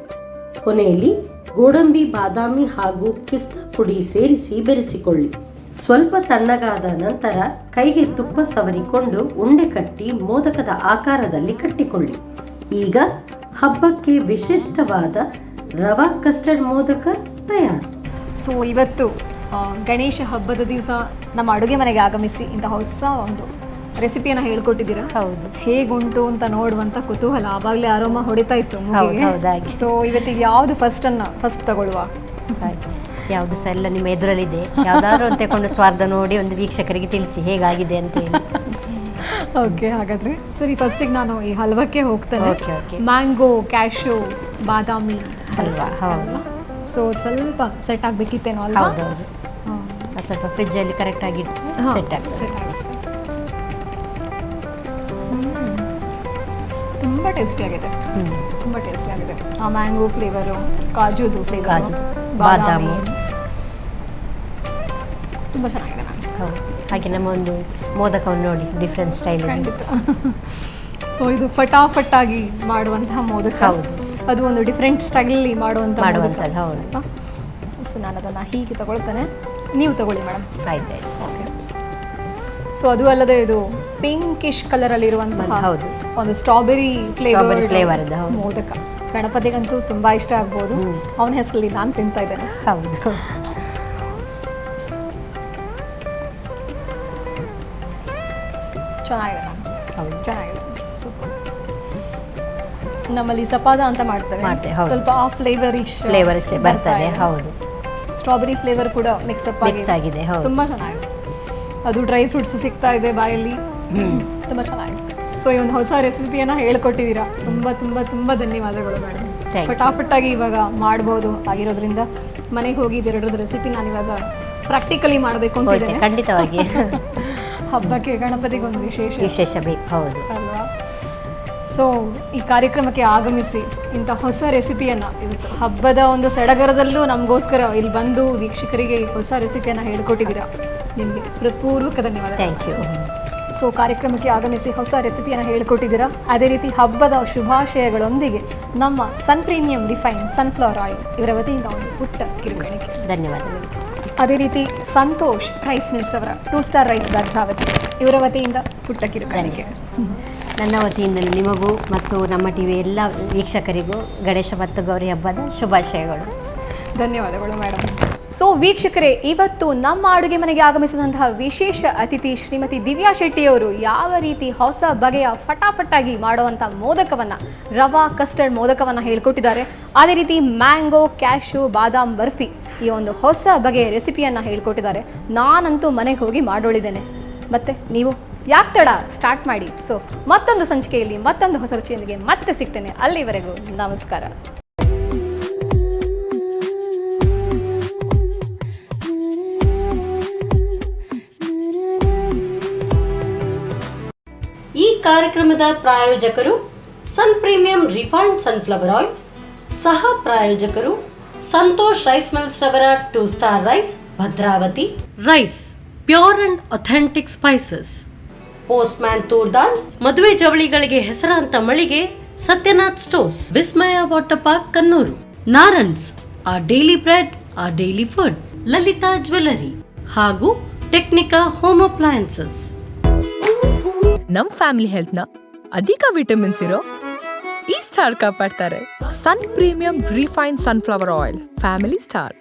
ಕೊನೆಯಲ್ಲಿ ಗೋಡಂಬಿ, ಬಾದಾಮಿ ಹಾಗೂ ಪಿಸ್ತಾ ಪುಡಿ ಸೇರಿಸಿ ಬೆರೆಸಿಕೊಳ್ಳಿ. ಸ್ವಲ್ಪ ತಣ್ಣಗಾದ ನಂತರ ಕೈಗೆ ತುಪ್ಪ ಸವರಿಕೊಂಡು ಉಂಡೆ ಕಟ್ಟಿ ಮೋದಕದ ಆಕಾರದಲ್ಲಿ ಕಟ್ಟಿಕೊಳ್ಳಿ. ಈಗ ಹಬ್ಬಕ್ಕೆ ವಿಶಿಷ್ಟವಾದ ರವಾ ಕಸ್ಟರ್ಡ್ ಮೋದಕ ತಯಾರು. ಸೊ ಇವತ್ತು ಗಣೇಶ ಹಬ್ಬದ ದಿವಸ ನಮ್ಮ ಅಡುಗೆ ಮನೆಗೆ ಆಗಮಿಸಿ ಇಂಥ ಹೊಸ ಒಂದು ರೆಸಿಪಿಯನ್ನು ಹೇಳ್ಕೊಟ್ಟಿದ್ದೀರಾ. ಹೌದು. ಹೇಗುಂಟು ಅಂತ ನೋಡುವಂತ ಕುತೂಹಲ ಆವಾಗಲೇ ಆರೋಮ ಹೊಡಿತಾ ಇತ್ತು. ಸೊ ಇವತ್ತಿಗೆ ಯಾವ್ದು ಫಸ್ಟ್ ತಗೊಳ್ಳುವ? ಯಾವುದು ಸಹ ಎಲ್ಲ ನಿಮ್ಮ ಎದುರಲ್ಲಿದೆ. ಯಾವ್ದಾದ್ರು ಅಂತ ತಗೊಂಡು ಸ್ವಾರ್ಧ ನೋಡಿ ಒಂದು ವೀಕ್ಷಕರಿಗೆ ತಿಳಿಸಿ ಹೇಗಾಗಿದೆ ಅಂತ ಹೇಳಿ. ಓಕೆ, ಹಾಗಾದ್ರೆ ಸರಿ, ಫಸ್ಟಿಗೆ ನಾನು ಈ ಹಲ್ವಕ್ಕೆ ಹೋಗ್ತೇನೆ. ಮ್ಯಾಂಗೋ, ಕ್ಯಾಶು, ಬಾದಾಮಿ ಹಲ್ವಾ. ಹೌದು. ಸೊ ಸ್ವಲ್ಪ ಸೆಟ್ ಆಗಬೇಕಿತ್ತೇನೋ ಅಲ್ವಾ? ಹೌದೌದು. ಸ್ವಲ್ಪ ಫ್ರಿಜ್ಜಲ್ಲಿ ಕರೆಕ್ಟಾಗಿ ಸೆಟ್ ಆಗುತ್ತೆ. ತುಂಬ ಟೇಸ್ಟಿ ಆಗಿದೆ. ಆ ಮ್ಯಾಂಗೋ ಫ್ಲೇವರು, ಕಾಜುದು ಫ್ಲೇವರ್, ಬಾದಾಮಿ ತುಂಬ ಚೆನ್ನಾಗಿದೆ. ಹೌದು. ಹಾಗೆ ನಮ್ಮ ಒಂದು ಮೋದಕವನ್ನು ನೋಡಿ, ಡಿಫ್ರೆಂಟ್ ಸ್ಟೈಲ್. ಸೊ ಇದು ಫಟಾಫಟಾಗಿ ಮಾಡುವಂತಹ ಮೋದಕ. ಹೌದು. ಅದು ಒಂದು ಡಿಫ್ರೆಂಟ್ ಸ್ಟೈಲಲ್ಲಿ ಮಾಡುವಂಥದ್ದು. ಹೌದು. ಸೊ ನಾನು ಅದನ್ನು ಹೀಗೆ ತಗೊಳ್ತೇನೆ, ನೀವು ತಗೊಳ್ಳಿ ಮೇಡಮ್. ಆಯ್ತು. ಓಕೆ. ಸೊ ಅದು ಅಲ್ಲದೆ ಇದು ಪಿಂಕಿಶ್ ಕಲರ್ ಅಲ್ಲಿ ಇರುವಂತಹ ಒಂದು ಸ್ಟ್ರಾಬೆರಿ ಫ್ಲೇವರ್ ಮೋದಕ ಗಣಪತಿಗಂತೂ ತುಂಬಾ ಇಷ್ಟ ಆಗ್ಬೋದು. ಅವನ ಹೆಸರಲ್ಲಿ ನಾನು ತಿಂತಾ ಇದ್ದೇನೆ. ಹೌದು. ಚೆನ್ನಾಗಿದೆ. ಸೂಪರ್. ನಮ್ಮಲ್ಲಿ ಸಪಾದ ಅಂತ ಮಾಡ್ತಾರೆ, ಸ್ವಲ್ಪ ಆ ಫ್ಲೇವರಿಶ್ ಬರ್ತದೆ. ಹೌದು. ಸ್ಟ್ರಾಬೆರಿ ಫ್ಲೇವರ್ ಕೂಡ ಮಿಕ್ಸಪ್ ಆಗಿದೆ. ತುಂಬಾ ಚೆನ್ನಾಗಿದೆ. ಅದು ಡ್ರೈ ಫ್ರೂಟ್ಸ್ ಸಿಗ್ತಾ ಇದೆ ಬಾಯಲ್ಲಿ, ತುಂಬ ಚೆನ್ನಾಗಿದೆ. ಸೊ ಈ ಒಂದು ಹೊಸ ರೆಸಿಪಿಯನ್ನು ಹೇಳ್ಕೊಟ್ಟಿದ್ದೀರಾ. ತುಂಬ ಧನ್ಯವಾದಗಳು ಮೇಡಮ್. ಫಟಾಫಟಾಗಿ ಇವಾಗ ಮಾಡ್ಬೋದು ಆಗಿರೋದ್ರಿಂದ ಮನೆಗೆ ಹೋಗಿ ಇದೆರಡರದ ರೆಸಿಪಿ ನಾನು ಇವಾಗ ಪ್ರಾಕ್ಟಿಕಲಿ ಮಾಡಬೇಕು ಅಂತ. ಖಂಡಿತವಾಗಿ ಹಬ್ಬಕ್ಕೆ ಗಣಪತಿಗೆ ಒಂದು ವಿಶೇಷ ಬೇಕು. ಹೌದು ಅಲ್ವಾ? ಸೊ ಈ ಕಾರ್ಯಕ್ರಮಕ್ಕೆ ಆಗಮಿಸಿ ಇಂಥ ಹೊಸ ರೆಸಿಪಿಯನ್ನು ಇವತ್ತು ಹಬ್ಬದ ಒಂದು ಸಡಗರದಲ್ಲೂ ನಮಗೋಸ್ಕರ ಇಲ್ಲಿ ಬಂದು ವೀಕ್ಷಕರಿಗೆ ಹೊಸ ರೆಸಿಪಿಯನ್ನು ಹೇಳ್ಕೊಟ್ಟಿದ್ದೀರಾ. ನಿಮಗೆ ಹೃತ್ಪೂರ್ವಕ ಧನ್ಯವಾದ. Thank you. ಸೊ ಕಾರ್ಯಕ್ರಮಕ್ಕೆ ಆಗಮಿಸಿ ಹೊಸ ರೆಸಿಪಿಯನ್ನು ಹೇಳ್ಕೊಟ್ಟಿದ್ದೀರಾ. ಅದೇ ರೀತಿ ಹಬ್ಬದ ಶುಭಾಶಯಗಳೊಂದಿಗೆ ನಮ್ಮ ಸನ್ ಪ್ರೀಮಿಯಂ ರಿಫೈನ್ ಸನ್ಫ್ಲವರ್ ಆಯಿಲ್ ಇವರ ವತಿಯಿಂದ ಒಂದು ಪುಟ್ಟ ಕಿರುಕಾಣಿಕೆ. ಧನ್ಯವಾದಗಳು. ಅದೇ ರೀತಿ ಸಂತೋಷ್ ರೈಸ್ ಮಿಲ್ಸ್ ಅವರ 2 ಸ್ಟಾರ್ ರೈಸ್ ಭದ್ರಾವತಿ ಇವರ ವತಿಯಿಂದ ಪುಟ್ಟ ಕಿರುಕಾಣಿಕೆ. ನನ್ನ ವತಿಯಿಂದ ನಿಮಗೂ ಮತ್ತು ನಮ್ಮ ಟಿವಿ ಎಲ್ಲ ವೀಕ್ಷಕರಿಗೂ ಗಣೇಶ ಮತ್ತು ಗೌರಿ ಹಬ್ಬದ ಶುಭಾಶಯಗಳು. ಧನ್ಯವಾದಗಳು ಮೇಡಮ್. ಸೊ ವೀಕ್ಷಕರೇ, ಇವತ್ತು ನಮ್ಮ ಅಡುಗೆ ಮನೆಗೆ ಆಗಮಿಸಿದಂತಹ ವಿಶೇಷ ಅತಿಥಿ ಶ್ರೀಮತಿ ದಿವ್ಯಾ ಶೆಟ್ಟಿಯವರು ಯಾವ ರೀತಿ ಹೊಸ ಬಗೆಯ ಫಟಾಫಟಾಗಿ ಮಾಡುವಂಥ ಮೋದಕವನ್ನು, ರವಾ ಕಸ್ಟರ್ಡ್ ಮೋದಕವನ್ನು ಹೇಳ್ಕೊಟ್ಟಿದ್ದಾರೆ. ಅದೇ ರೀತಿ ಮ್ಯಾಂಗೋ, ಕ್ಯಾಶು, ಬಾದಾಮ್ ಬರ್ಫಿ ಈ ಒಂದು ಹೊಸ ಬಗೆಯ ರೆಸಿಪಿಯನ್ನು ಹೇಳ್ಕೊಟ್ಟಿದ್ದಾರೆ. ನಾನಂತೂ ಮನೆಗೆ ಹೋಗಿ ಮಾಡೋಳಿದ್ದೇನೆ. ಮತ್ತು ನೀವು ಯಾಕೆ ತಡ, ಸ್ಟಾರ್ಟ್ ಮಾಡಿ. ಸೊ ಮತ್ತೊಂದು ಸಂಚಿಕೆಯಲ್ಲಿ ಮತ್ತೊಂದು ಹೊಸ ರುಚಿಯೊಂದಿಗೆ ಮತ್ತೆ ಸಿಗ್ತೇನೆ. ಅಲ್ಲಿವರೆಗೂ ನಮಸ್ಕಾರ. ಈ ಕಾರ್ಯಕ್ರಮದ ಪ್ರಾಯೋಜಕರು sun premium refined sunflower oil, ಸಹ ಪ್ರಾಯೋಜಕರು ಸಂತೋಷ್ ರೈಸ್ ಮಿಲ್ಸ್ ರವರ 2 star rice, Bhadravati. Rice pure and authentic spices. Postman toor dal, ಮದುವೆ ಜವಳಿಗಳಿಗೆ ಹೆಸರಾಂತ ಮಳಿಗೆ Satyanath stores, Vismaya water park Kannur. Narans, a daily bread, a daily food. Lalitha jewellery ಹಾಗೂ ಟೆಕ್ನಿಕಾ ಹೋಮ್ ಅಪ್ಲಯನ್ಸಸ್. ನಮ್ ಫ್ಯಾಮಿಲಿ ಹೆಲ್ತ್ ನ ಅಧಿಕ ವಿಟಮಿನ್ಸ್ ಇರೋ ಈ ಸ್ಟಾರ್ ಕಾಪಾಡ್ತಾರೆ. Sun premium refine sunflower oil, family star.